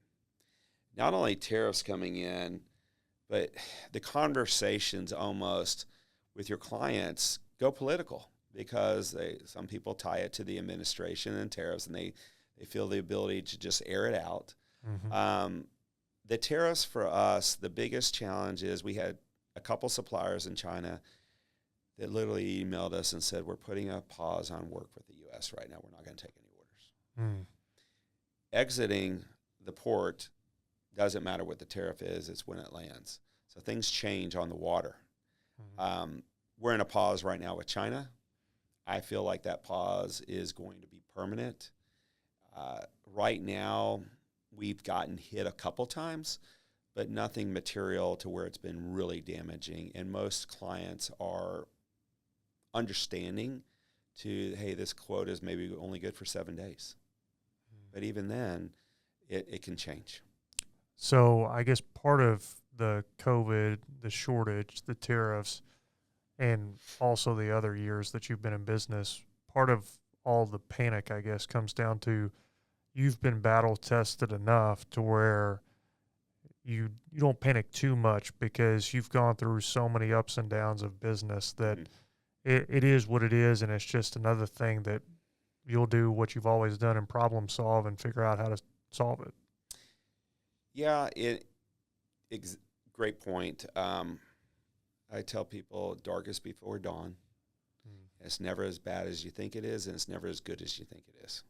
Not only tariffs coming in, but the conversations almost with your clients go political, because some people tie it to the administration and tariffs, and they feel the ability to just air it out. The tariffs for us, the biggest challenge is we had a couple suppliers in China that literally emailed us and said, we're putting a pause on work with the U.S. right now. We're not going to take any orders. Exiting the port doesn't matter what the tariff is. It's when it lands. So things change on the water. We're in a pause right now with China. I feel like that pause is going to be permanent. Right now, we've gotten hit a couple times, but nothing material to where it's been really damaging. And most clients are understanding to, hey, this quote is maybe only good for 7 days. But even then, it can change. So I guess part of the COVID, the shortage, the tariffs, and also the other years that you've been in business, part of all the panic, I guess, comes down to you've been battle tested enough to where you don't panic too much, because you've gone through so many ups and downs of business that it is what it is, and it's just another thing that you'll do what you've always done and problem solve and figure out how to solve it. Yeah, great point. I tell people, darkest before dawn. It's never as bad as you think it is, and it's never as good as you think it is.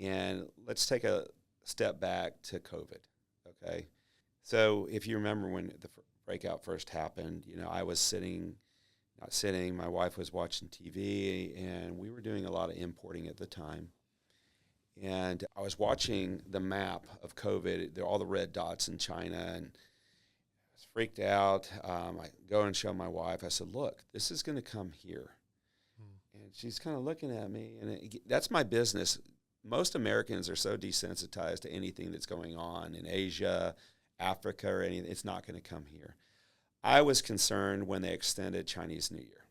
And let's take a step back to COVID, okay? So if you remember when the breakout first happened, I was my wife was watching TV, and we were doing a lot of importing at the time. And I was watching the map of COVID, all the red dots in China, and I was freaked out. I go and show my wife. I said, look, this is going to come here. And she's kind of looking at me, and that's my business. Most Americans are so desensitized to anything that's going on in Asia, Africa, or anything. It's not going to come here. I was concerned when they extended Chinese New Year.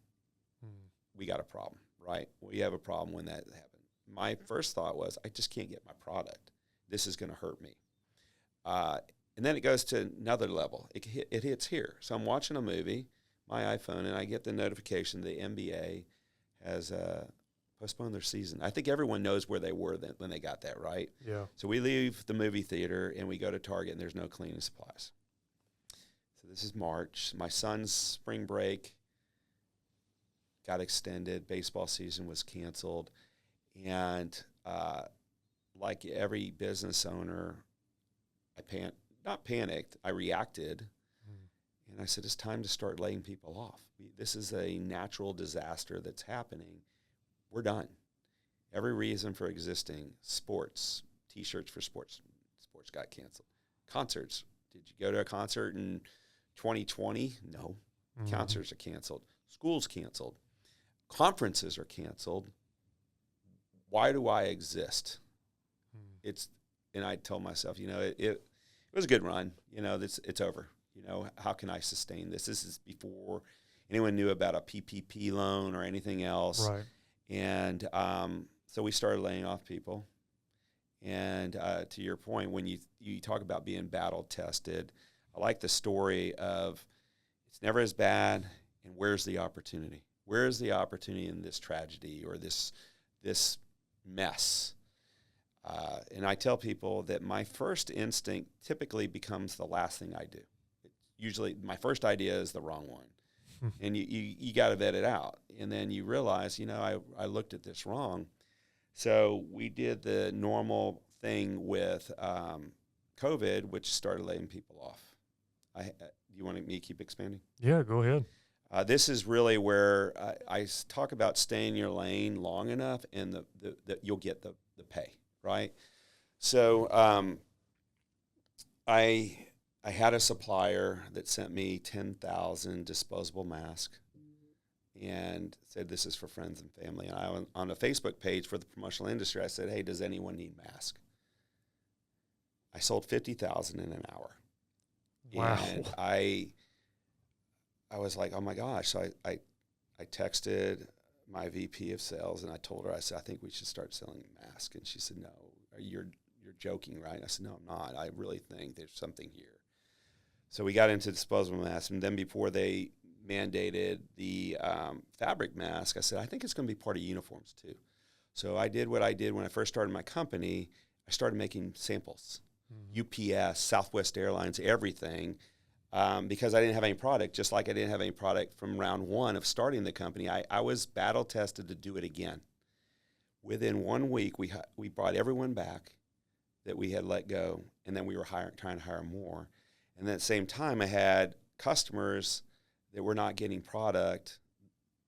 We got a problem, right? We have a problem when that happened. My first thought was, I just can't get my product. This is going to hurt me. And then it goes to another level. It hits here. So I'm watching a movie, my iPhone, and I get the notification the NBA has postponed their season. I think everyone knows where they were when they got that, right? Yeah. So we leave the movie theater, and we go to Target, and there's no cleaning supplies. So this is March. My son's spring break got extended. Baseball season was canceled. And like every business owner, I not panicked, I reacted. And I said, it's time to start laying people off. This is a natural disaster that's happening. We're done. Every reason for existing, sports, T-shirts for sports got canceled. Concerts, did you go to a concert in 2020? No. Concerts are canceled. Schools canceled. Conferences are canceled. Why do I exist? And I told myself, it was a good run. It's over. How can I sustain this? This is before anyone knew about a PPP loan or anything else. Right. And so we started laying off people. And to your point, when you talk about being battle tested, I like the story of it's never as bad, and where's the opportunity? Where is the opportunity in this tragedy or this mess? And I tell people that my first instinct typically becomes the last thing I do. Usually my first idea is the wrong one. And you got to vet it out. And then you realize, I looked at this wrong. So we did the normal thing with COVID, which started laying people off. You want me to keep expanding? Yeah, go ahead. This is really where I talk about staying in your lane long enough, and you'll get the pay, right? So I I had a supplier that sent me 10,000 disposable masks and said, this is for friends and family. And I, on a Facebook page for the promotional industry, I said, hey, does anyone need masks? I sold 50,000 in an hour. Wow. And I was like, oh my gosh. So I texted my VP of sales and I told her, I said, I think we should start selling masks. And she said, no, you're joking, right? And I said, no, I'm not. I really think there's something here. So we got into disposable masks, and then before they mandated the fabric mask, I said, I think it's going to be part of uniforms too. So I did what I did when I first started my company. I started making samples, UPS, Southwest Airlines, everything, because I didn't have any product, just like I didn't have any product from round one of starting the company. I was battle tested to do it again. Within 1 week, we brought everyone back that we had let go, and then we were trying to hire more. And at the same time, I had customers that were not getting product,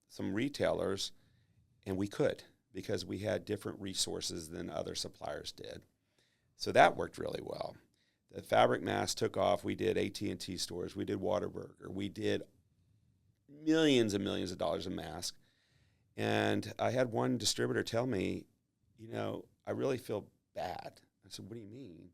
some retailers, and we could because we had different resources than other suppliers did. So that worked really well. The fabric mask took off. We did AT&T stores. We did Whataburger. We did millions and millions of dollars of masks. And I had one distributor tell me, I really feel bad. I said, what do you mean?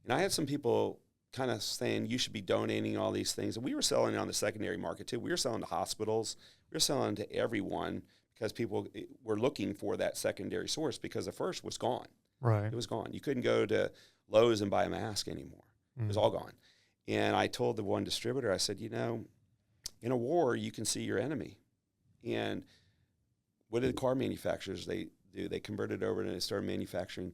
And I had some people kind of saying you should be donating all these things. And we were selling on the secondary market too. We were selling to hospitals. We were selling to everyone because people were looking for that secondary source because the first was gone. Right. It was gone. You couldn't go to Lowe's and buy a mask anymore. It was all gone. And I told the one distributor, I said, in a war, you can see your enemy. And what did the car manufacturers do? They converted over and they started manufacturing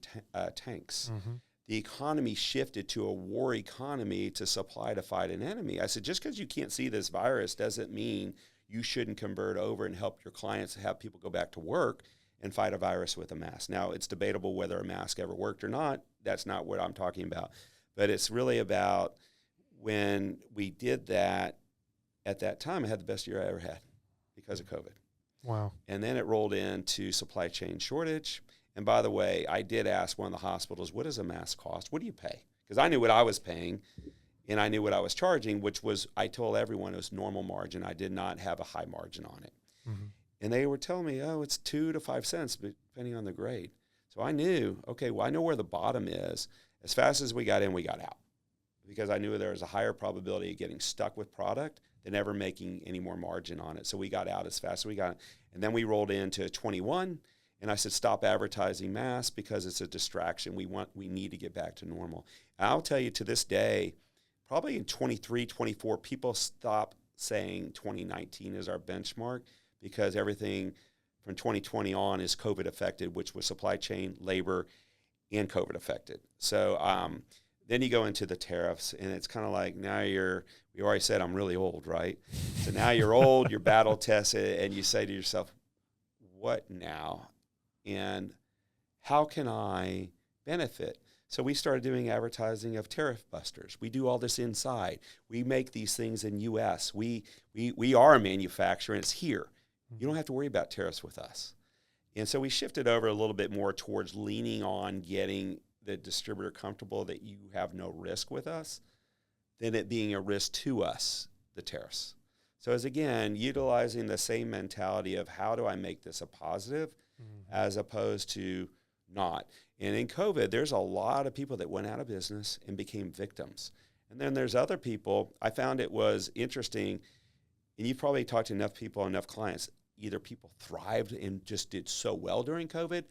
tanks. Mm-hmm. The economy shifted to a war economy to supply to fight an enemy. I said, just because you can't see this virus doesn't mean you shouldn't convert over and help your clients have people go back to work and fight a virus with a mask. Now, it's debatable whether a mask ever worked or not. That's not what I'm talking about. But it's really about when we did that, at that time, I had the best year I ever had because of COVID. Wow. And then it rolled into supply chain shortage. And by the way, I did ask one of the hospitals, what does a mask cost? What do you pay? Because I knew what I was paying and I knew what I was charging, which was, I told everyone it was normal margin. I did not have a high margin on it. Mm-hmm. And they were telling me, oh, it's 2 to 5 cents, depending on the grade. So I knew, okay, well, I know where the bottom is. As fast as we got in, we got out. Because I knew there was a higher probability of getting stuck with product than ever making any more margin on it. So we got out as fast as we got. And then we rolled into 21. And I said, stop advertising masks because it's a distraction. We need to get back to normal. And I'll tell you to this day, probably in 23, 24, people stop saying 2019 is our benchmark because everything from 2020 on is COVID affected, which was supply chain, labor, and COVID affected. So then you go into the tariffs, and it's kind of like now we already said I'm really old, right? So now you're old, you're battle tested, and you say to yourself, what now? And how can I benefit? So we started doing advertising of tariff busters. We do all this inside. We make these things in U.S. We are a manufacturer, and it's here. You don't have to worry about tariffs with us. And so we shifted over a little bit more towards leaning on getting the distributor comfortable that you have no risk with us than it being a risk to us, the tariffs. So as again, utilizing the same mentality of how do I make this a positive as opposed to not. And in COVID, there's a lot of people that went out of business and became victims. And then there's other people, I found it was interesting, and you've probably talked to enough people, enough clients, either people thrived and just did so well during COVID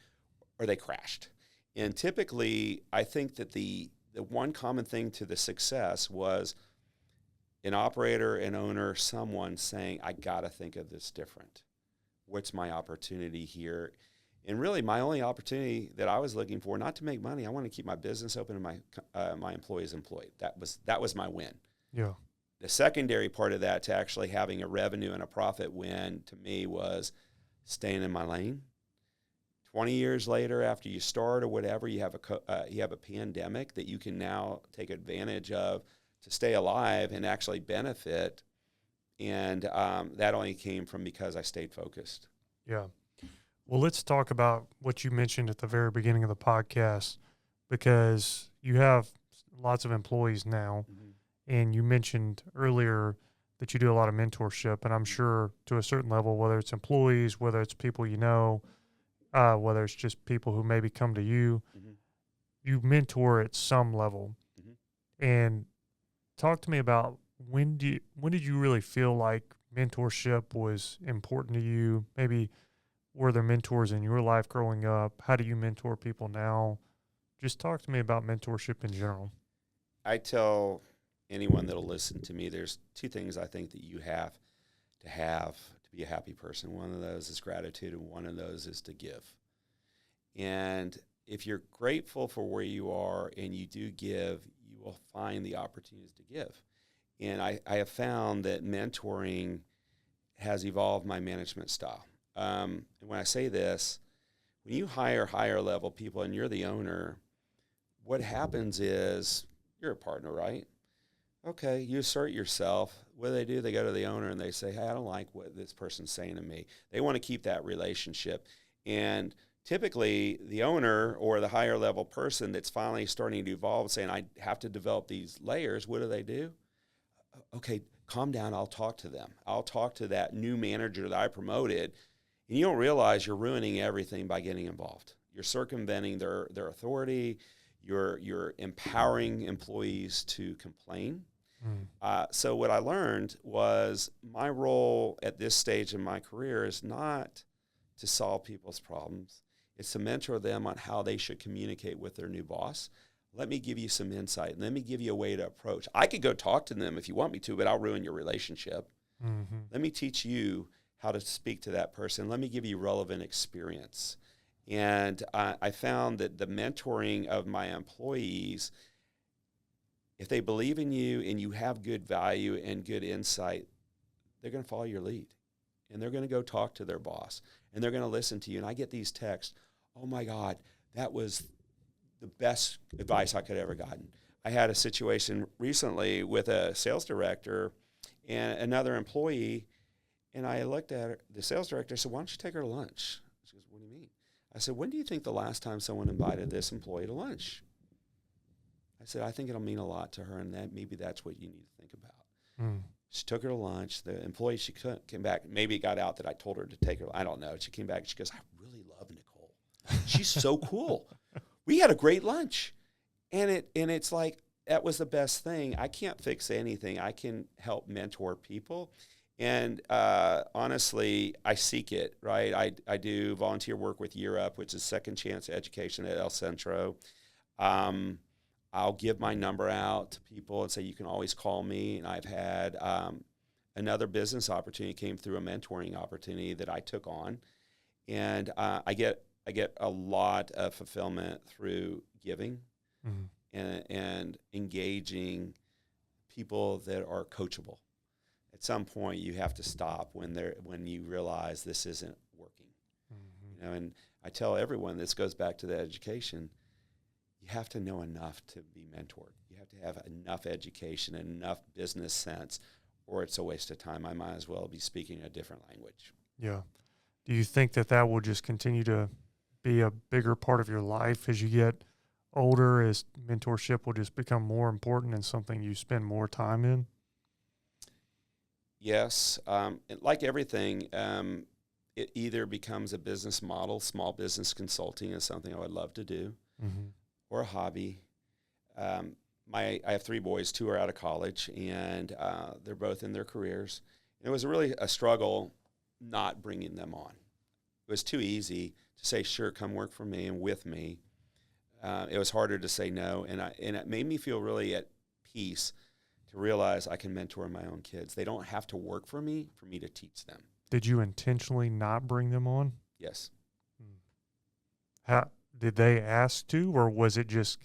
or they crashed. And typically, I think that the one common thing to the success was an operator, an owner, someone saying, I got to think of this different. What's my opportunity here? And really, my only opportunity that I was looking for, not to make money, I want to keep my business open and my employees employed. That was my win. Yeah. The secondary part of that to actually having a revenue and a profit win to me was staying in my lane. 20 years later, after you start or whatever, you have a pandemic that you can now take advantage of to stay alive and actually benefit. And that only came from because I stayed focused. Yeah. Well, let's talk about what you mentioned at the very beginning of the podcast, because you have lots of employees now. Mm-hmm. And you mentioned earlier that you do a lot of mentorship, and I'm sure to a certain level, whether it's employees, whether it's people you know, whether it's just people who maybe come to you, Mhm. you mentor at some level. Mhm. And talk to me about when did you really feel like mentorship was important to you? Maybe were there mentors in your life growing up? How do you mentor people now? Just talk to me about mentorship in general. I tell anyone that'll listen to me, there's two things I think that you have to be a happy person. One of those is gratitude, and one of those is to give. And if you're grateful for where you are and you do give, you will find the opportunities to give. And I have found that mentoring has evolved my management style. And when I say this, when you hire higher level people and you're the owner, what happens is you're a partner, right? Okay, you assert yourself. What do? They go to the owner and they say, hey, I don't like what this person's saying to me. They want to keep that relationship. And typically, the owner or the higher level person that's finally starting to evolve, saying, I have to develop these layers, what do? Okay, calm down. I'll talk to them. I'll talk to that new manager that I promoted. And you don't realize you're ruining everything by getting involved. You're circumventing their authority. You're empowering employees to complain. So what I learned was my role at this stage in my career is not to solve people's problems. It's to mentor them on how they should communicate with their new boss. Let me give you some insight. Let me give you a way to approach. I could go talk to them if you want me to, but I'll ruin your relationship. Mm-hmm. Let me teach you how to speak to that person. Let me give you relevant experience. And I found that the mentoring of my employees, if they believe in you and you have good value and good insight, they're going to follow your lead. And they're going to go talk to their boss. And they're going to listen to you. And I get these texts, oh, my God, that was the best advice I could ever gotten. I had a situation recently with a sales director and another employee, and I looked at her, the sales director, said, why don't you take her to lunch? She goes, what do you mean? I said, when do you think the last time someone invited this employee to lunch? I said, I think it'll mean a lot to her, and that maybe that's what you need to think about. Mm. She took her to lunch. The employee, she came back. Maybe it got out that I told her to take her. I don't know. She came back, and she goes, I really love Nicole. She's so cool. We had a great lunch. And it's like, that was the best thing. I can't fix anything. I can help mentor people. And honestly, I seek it, right? I do volunteer work with Year Up, which is Second Chance Education at El Centro. I'll give my number out to people and say, you can always call me. And I've had another business opportunity came through a mentoring opportunity that I took on. And I get a lot of fulfillment through giving and engaging people that are coachable. At some point, you have to stop when you realize this isn't working. You know, and I tell everyone, this goes back to the education. You have to know enough to be mentored. You have to have enough education and enough business sense, or it's a waste of time. I might as well be speaking a different language. Yeah. Do you think that will just continue to be a bigger part of your life as you get older, as mentorship will just become more important and something you spend more time in? Yes. Like everything, it either becomes a business model. Small business consulting is something I would love to do, or a hobby. I have 3 boys. 2 are out of college, and they're both in their careers. And it was really a struggle not bringing them on. It was too easy to say, sure, come work for me and with me. It was harder to say no, and it made me feel really at peace to realize I can mentor my own kids. They don't have to work for me to teach them. Did you intentionally not bring them on? Yes. How did they ask to, or was it just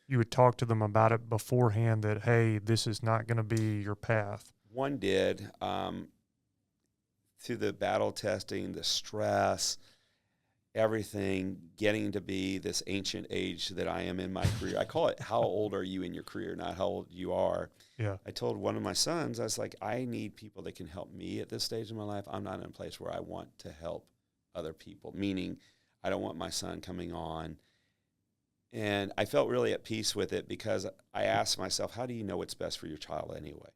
you would talk to them about it beforehand that, hey, this is not going to be your path? One did. Through the battle testing, the stress, everything, getting to be this ancient age that I am in my career. I call it, how old are you in your career, not how old you are. Yeah. I told one of my sons, I was like, I need people that can help me at this stage of my life. I'm not in a place where I want to help other people, meaning I don't want my son coming on And I felt really at peace with it because I asked myself, how do you know what's best for your child anyway?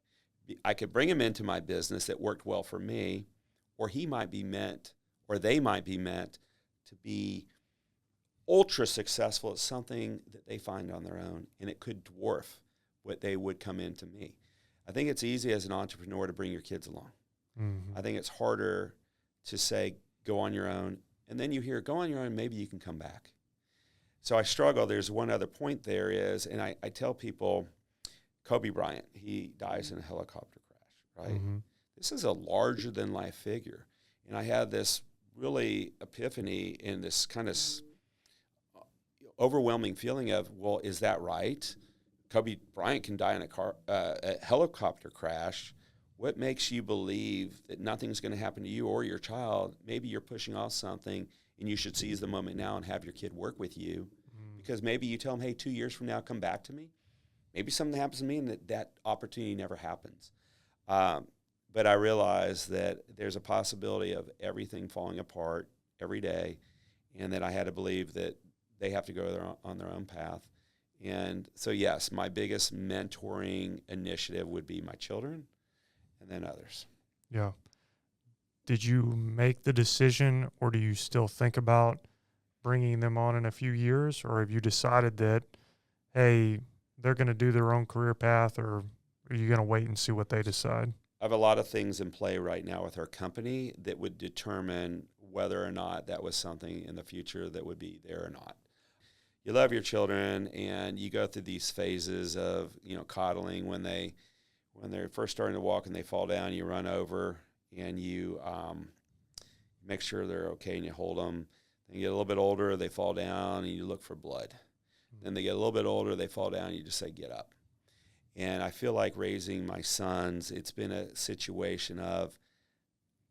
I could bring him into my business that worked well for me, or he might be meant, or they might be meant to be ultra successful at something that they find on their own, and it could dwarf what they would come into me. I think it's easy as an entrepreneur to bring your kids along. Mm-hmm. I think it's harder to say, go on your own, and then you hear, go on your own, maybe you can come back. So I struggle. There's one other point there is, and I tell people, Kobe Bryant, he dies in a helicopter crash, right? Mm-hmm. This is a larger-than-life figure. And I had this really epiphany in this kind of overwhelming feeling of, well, is that right? Kobe Bryant can die in a helicopter crash. What makes you believe that nothing's going to happen to you or your child? Maybe you're pushing off something, and you should seize the moment now and have your kid work with you. Because maybe you tell them, hey, 2 years from now, come back to me. Maybe something happens to me and that opportunity never happens. But I realized that there's a possibility of everything falling apart every day, and that I had to believe that they have to go on their own path. And so, yes, my biggest mentoring initiative would be my children and then others. Yeah. Did you make the decision, or do you still think about bringing them on in a few years? Or have you decided that, hey, they're going to do their own career path, or are you going to wait and see what they decide? I have a lot of things in play right now with our company that would determine whether or not that was something in the future that would be there or not. You love your children, and you go through these phases of, coddling when they're first starting to walk and they fall down. You run over and you make sure they're okay, and you hold them. Then you get a little bit older, they fall down, and you look for blood. Then they get a little bit older, they fall down, and you just say, get up. And I feel like raising my sons, it's been a situation of,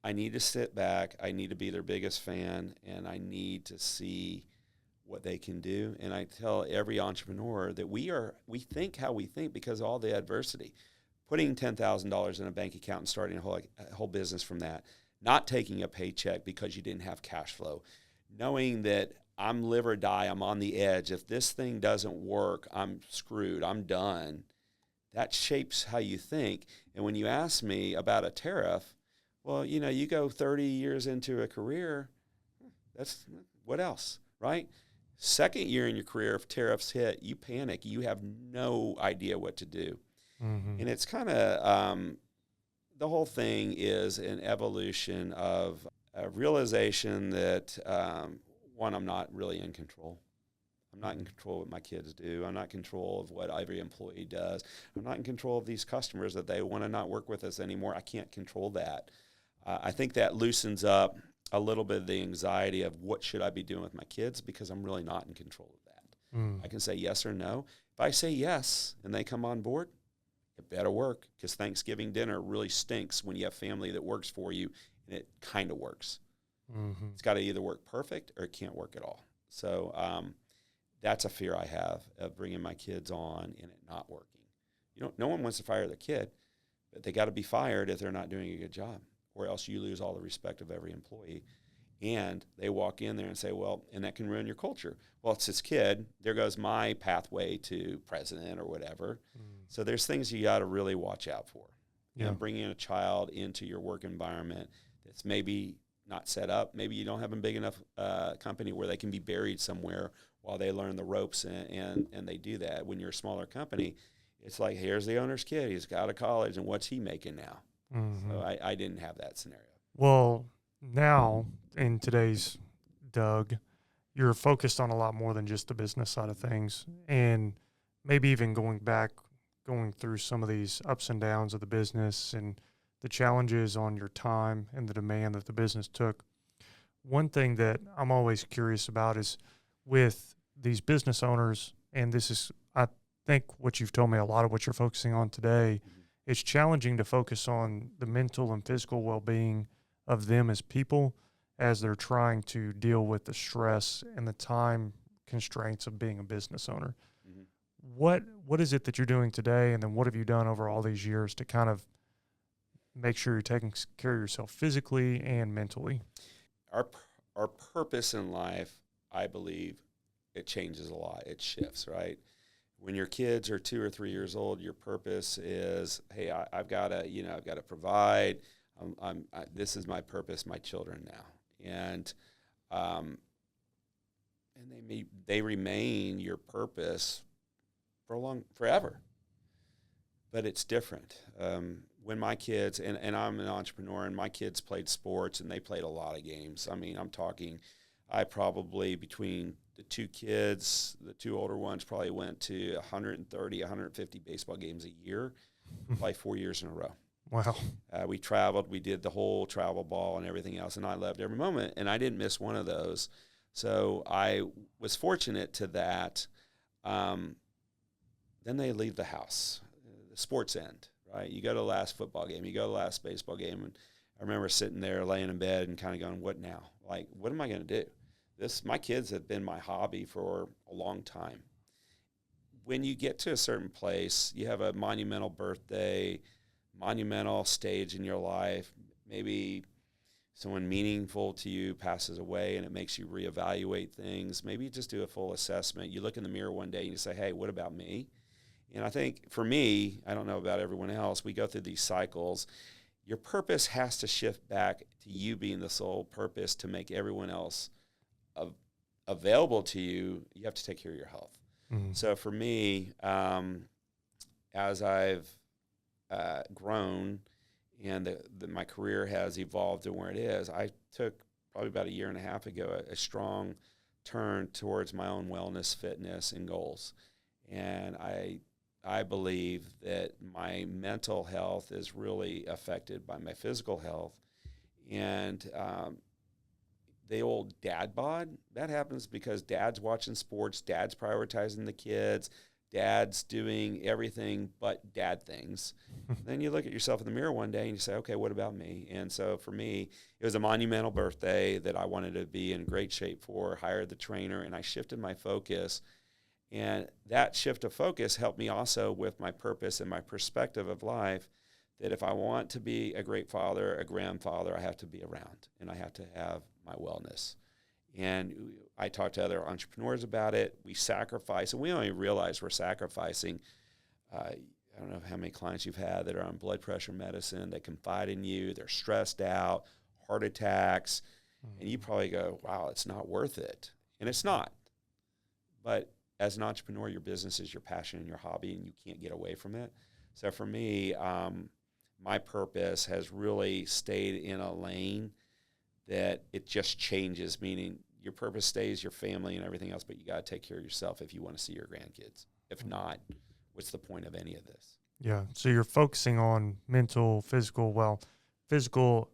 I need to sit back, I need to be their biggest fan, and I need to see what they can do. And I tell every entrepreneur that we think how we think because of all the adversity. Putting $10,000 in a bank account and starting a whole business from that, not taking a paycheck because you didn't have cash flow, knowing that I'm live or die, I'm on the edge. If this thing doesn't work, I'm screwed, I'm done. That shapes how you think. And when you ask me about a tariff, well, you go 30 years into a career, that's what else, right? Second year in your career, if tariffs hit, you panic. You have no idea what to do. Mm-hmm. And it's kind of, the whole thing is an evolution of a realization that, one, I'm not really in control. I'm not in control of what my kids do. I'm not in control of what every employee does. I'm not in control of these customers that they want to not work with us anymore. I can't control that. I think that loosens up a little bit of the anxiety of what should I be doing with my kids, because I'm really not in control of that. I can say yes or no. If I say yes and they come on board, it better work, because Thanksgiving dinner really stinks when you have family that works for you, and it kind of works. Mm-hmm. It's got to either work perfect or it can't work at all. So that's a fear I have of bringing my kids on and it not working. No one wants to fire their kid, but they got to be fired if they're not doing a good job, or else you lose all the respect of every employee. And they walk in there and say, well, and that can ruin your culture. Well, it's this kid. There goes my pathway to president or whatever. So there's things you got to really watch out for. Yeah. And bringing a child into your work environment that's maybe not set up. Maybe you don't have a big enough company where they can be buried somewhere while they learn the ropes and they do that. When you're a smaller company, it's like, here's the owner's kid. He's out of college, and what's he making now? Mm-hmm. So I didn't have that scenario. Well, now in today's Doug, you're focused on a lot more than just the business side of things, and maybe even going through some of these ups and downs of the business and the challenges on your time and the demand that the business took. One thing that I'm always curious about is with these business owners, and this is, I think, what you've told me, a lot of what you're focusing on today, it's challenging to focus on the mental and physical well-being of them as people as they're trying to deal with the stress and the time constraints of being a business owner. Mm-hmm. What is it that you're doing today, and then what have you done over all these years to kind of make sure you're taking care of yourself physically and mentally? Our purpose in life, I believe, it changes a lot. It shifts, right? When your kids are 2 or 3 years old, your purpose is, hey, I've got to provide. This is my purpose, my children now, and they remain your purpose forever. But it's different. When my kids, and I'm an entrepreneur, and my kids played sports, and they played a lot of games. I mean, I'm talking, I probably, between the two kids, the two older ones, probably went to 130, 150 baseball games a year, like 4 years in a row. Wow. We traveled. We did the whole travel ball and everything else, and I loved every moment, and I didn't miss one of those. So I was fortunate to that. Then they leave the house. The sports end, right? You go to the last football game. You go to the last baseball game. And I remember sitting there laying in bed and kind of going, what now? Like, what am I going to do? My kids have been my hobby for a long time. When you get to a certain place, you have a monumental birthday, monumental stage in your life, maybe someone meaningful to you passes away and it makes you reevaluate things. Maybe you just do a full assessment. You look in the mirror one day and you say, hey, what about me? And I think for me, I don't know about everyone else, we go through these cycles. Your purpose has to shift back to you being the sole purpose to make everyone else available to you. You have to take care of your health. Mm-hmm. So for me, as I've grown and my career has evolved to where it is, I took probably about a year and a half ago a strong turn towards my own wellness, fitness, and goals. And I believe that my mental health is really affected by my physical health. And the old dad bod, that happens because dad's watching sports, dad's prioritizing the kids, dad's doing everything but dad things. Then you look at yourself in the mirror one day and you say, okay, what about me? And so for me, it was a monumental birthday that I wanted to be in great shape for, hired the trainer, and I shifted my focus. And that shift of focus helped me also with my purpose and my perspective of life, that if I want to be a great father, a grandfather, I have to be around and I have to have my wellness. And I talk to other entrepreneurs about it. We sacrifice, and we only realize we're sacrificing. I don't know how many clients you've had that are on blood pressure medicine. They confide in you. They're stressed out, heart attacks. And you probably go, wow, it's not worth it. And it's not. But as an entrepreneur, your business is your passion and your hobby, and you can't get away from it. So for me, my purpose has really stayed in a lane that it just changes, meaning your purpose stays, your family and everything else, but you got to take care of yourself if you want to see your grandkids. If not, what's the point of any of this? Yeah. So you're focusing on mental, physical,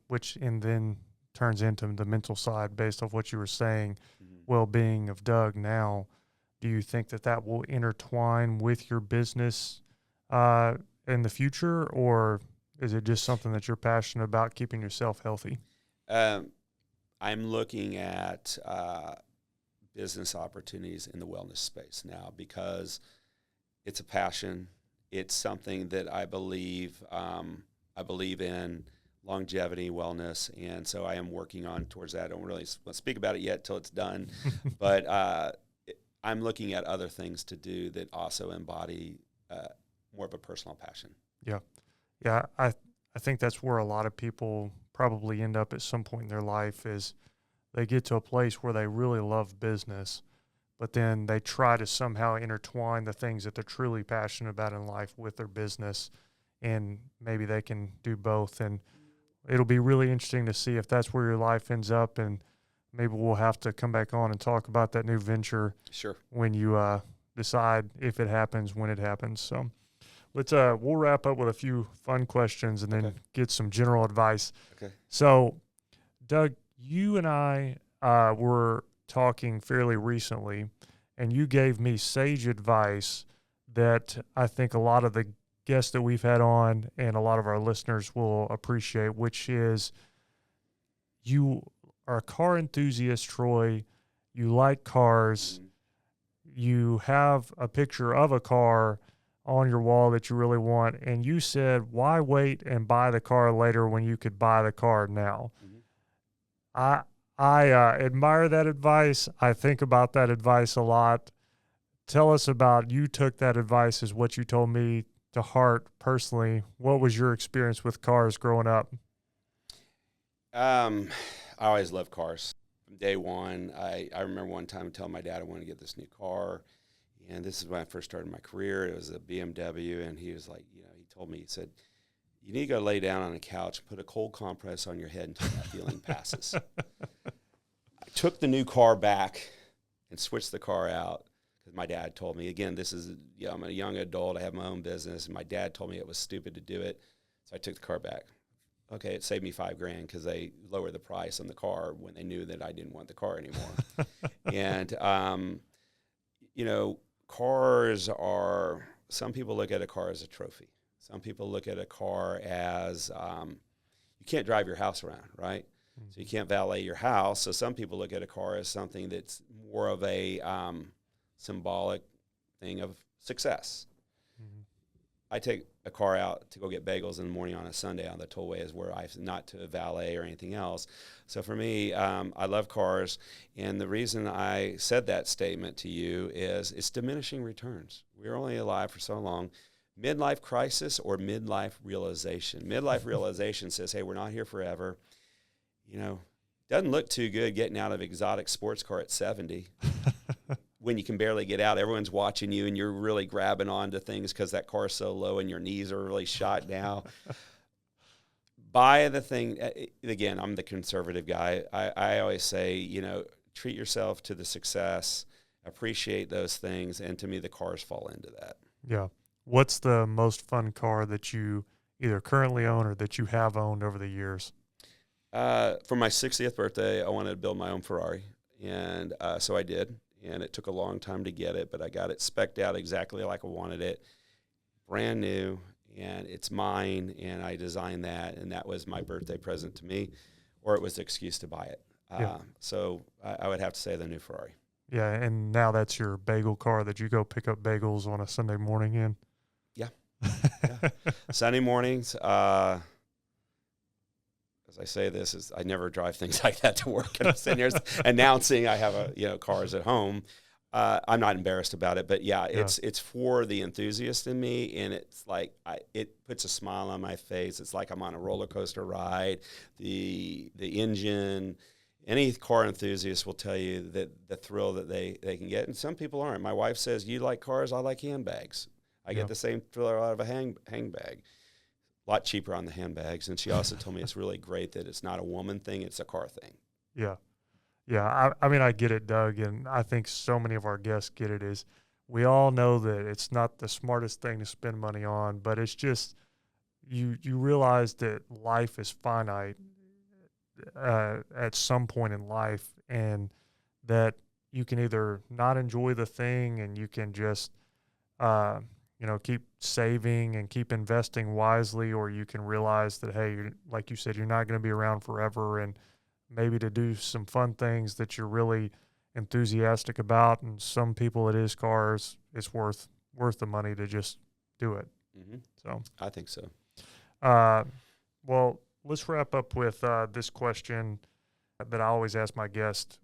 which and then turns into the mental side based off what you were saying, well-being of Doug now. Do you think that will intertwine with your business in the future, or is it just something that you're passionate about, keeping yourself healthy? I'm looking at business opportunities in the wellness space now because it's a passion. It's something that I believe in longevity, wellness, and so I am working on towards that. I don't really speak about it yet till it's done, but I'm looking at other things to do that also embody more of a personal passion. Yeah. Yeah. I think that's where a lot of people probably end up at some point in their life, is they get to a place where they really love business, but then they try to somehow intertwine the things that they're truly passionate about in life with their business, and maybe they can do both. And it'll be really interesting to see if that's where your life ends up, and maybe we'll have to come back on and talk about that new venture. Sure. When you decide if it happens, when it happens. So we'll wrap up with a few fun questions and then get some general advice. Okay. So, Doug, you and I were talking fairly recently, and you gave me sage advice that I think a lot of the guests that we've had on and a lot of our listeners will appreciate, which is you are a car enthusiast, Troy. You like cars. You have a picture of a car on your wall that you really want, and you said, why wait and buy the car later when you could buy the car now? I admire that advice. I think about that advice a lot. Tell us about, you took that advice as what you told me to heart personally. What was your experience with cars growing up? I always loved cars. From day one, I remember one time telling my dad I wanted to get this new car. And this is when I first started my career. It was a BMW. And he was like, he told me, he said, you need to go lay down on a couch, put a cold compress on your head until that feeling passes. I took the new car back and switched the car out because my dad told me, again, I'm a young adult. I have my own business. And my dad told me it was stupid to do it. So I took the car back. Okay, it saved me $5,000 because they lowered the price on the car when they knew that I didn't want the car anymore. And, cars are, some people look at a car as a trophy. Some people look at a car as, you can't drive your house around, right? Mm-hmm. So you can't valet your house. So some people look at a car as something that's more of a symbolic thing of success. Mm-hmm. I take a car out to go get bagels in the morning on a Sunday on the tollway is where not to valet or anything else. So for me, I love cars. And the reason I said that statement to you is it's diminishing returns. We're only alive for so long. Midlife crisis or midlife realization. Midlife realization says, hey, we're not here forever. Doesn't look too good getting out of exotic sports car at 70. When you can barely get out, everyone's watching you and you're really grabbing onto things because that car's so low and your knees are really shot now. Buy the thing. Again, I'm the conservative guy. I always say, treat yourself to the success, appreciate those things, and to me, the cars fall into that. Yeah. What's the most fun car that you either currently own or that you have owned over the years? For my 60th birthday, I wanted to build my own Ferrari, and so I did. And it took a long time to get it, but I got it spec'd out exactly like I wanted it, brand new, and it's mine, and I designed that, and that was my birthday present to me, or it was the excuse to buy it. So I would have to say the new Ferrari. Yeah, and now that's your bagel car that you go pick up bagels on a Sunday morning in? Yeah. Sunday mornings, as I say this, is I never drive things like that to work. And I'm sitting here announcing I have cars at home. I'm not embarrassed about it, but it's for the enthusiast in me, and it's like it puts a smile on my face. It's like I'm on a roller coaster ride. The engine, any car enthusiast will tell you that the thrill that they can get, and some people aren't. My wife says, "You like cars? I like handbags. I get the same thrill out of a handbag." A lot cheaper on the handbags. And she also told me it's really great that it's not a woman thing, it's a car thing. Yeah. Yeah. I mean, I get it, Doug. And I think so many of our guests get it, is we all know that it's not the smartest thing to spend money on, but it's just, you realize that life is finite at some point in life, and that you can either not enjoy the thing and you can just, keep saving and keep investing wisely, or you can realize that, hey, like you said, you're not going to be around forever, and maybe to do some fun things that you're really enthusiastic about. And some people, it is cars. It's worth the money to just do it. Mm-hmm. So I think so. Well, let's wrap up with this question that I always ask my guests.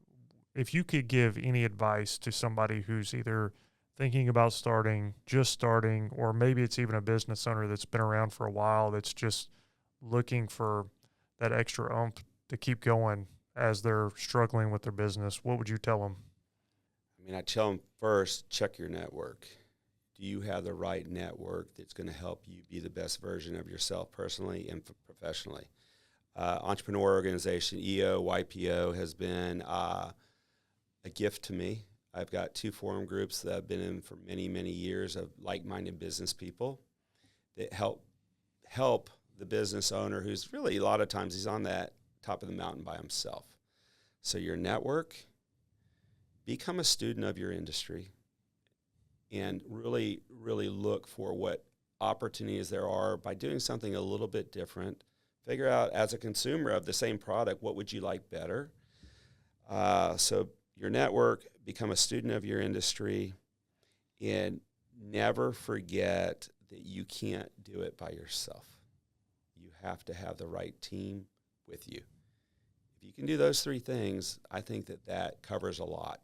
If you could give any advice to somebody who's either thinking about just starting, or maybe it's even a business owner that's been around for a while, that's just looking for that extra oomph to keep going as they're struggling with their business, what would you tell them? I mean, I tell them first, check your network. Do you have the right network that's going to help you be the best version of yourself personally and professionally? Entrepreneur organization, EO, YPO, has been a gift to me. I've got 2 forum groups that I've been in for many, many years of like-minded business people that help the business owner who's really, a lot of times, he's on that top of the mountain by himself. So your network, become a student of your industry, and really, really look for what opportunities there are by doing something a little bit different. Figure out, as a consumer of the same product, what would you like better? So your network, become a student of your industry, and never forget that you can't do it by yourself. You have to have the right team with you. If you can do those three things, I think that covers a lot.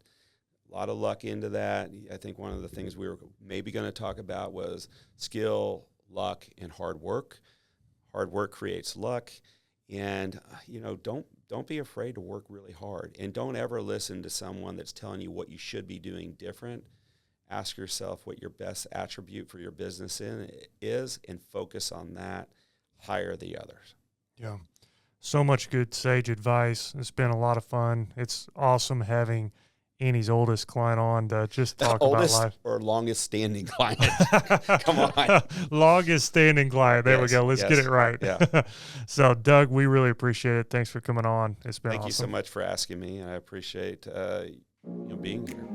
A lot of luck into that. I think one of the things we were maybe going to talk about was skill, luck, and hard work. Hard work creates luck, and don't be afraid to work really hard, and don't ever listen to someone that's telling you what you should be doing different. Ask yourself what your best attribute for your business is, and focus on that. Hire the others. Yeah. So much good sage advice. It's been a lot of fun. It's awesome having Annie's oldest client on to just talk about life. Or longest standing client. Come on. Longest standing client. There Yes, we go. Let's get it right. Yeah. So, Doug, we really appreciate it. Thanks for coming on. It's been Thank awesome. you so much for asking me. I appreciate being here.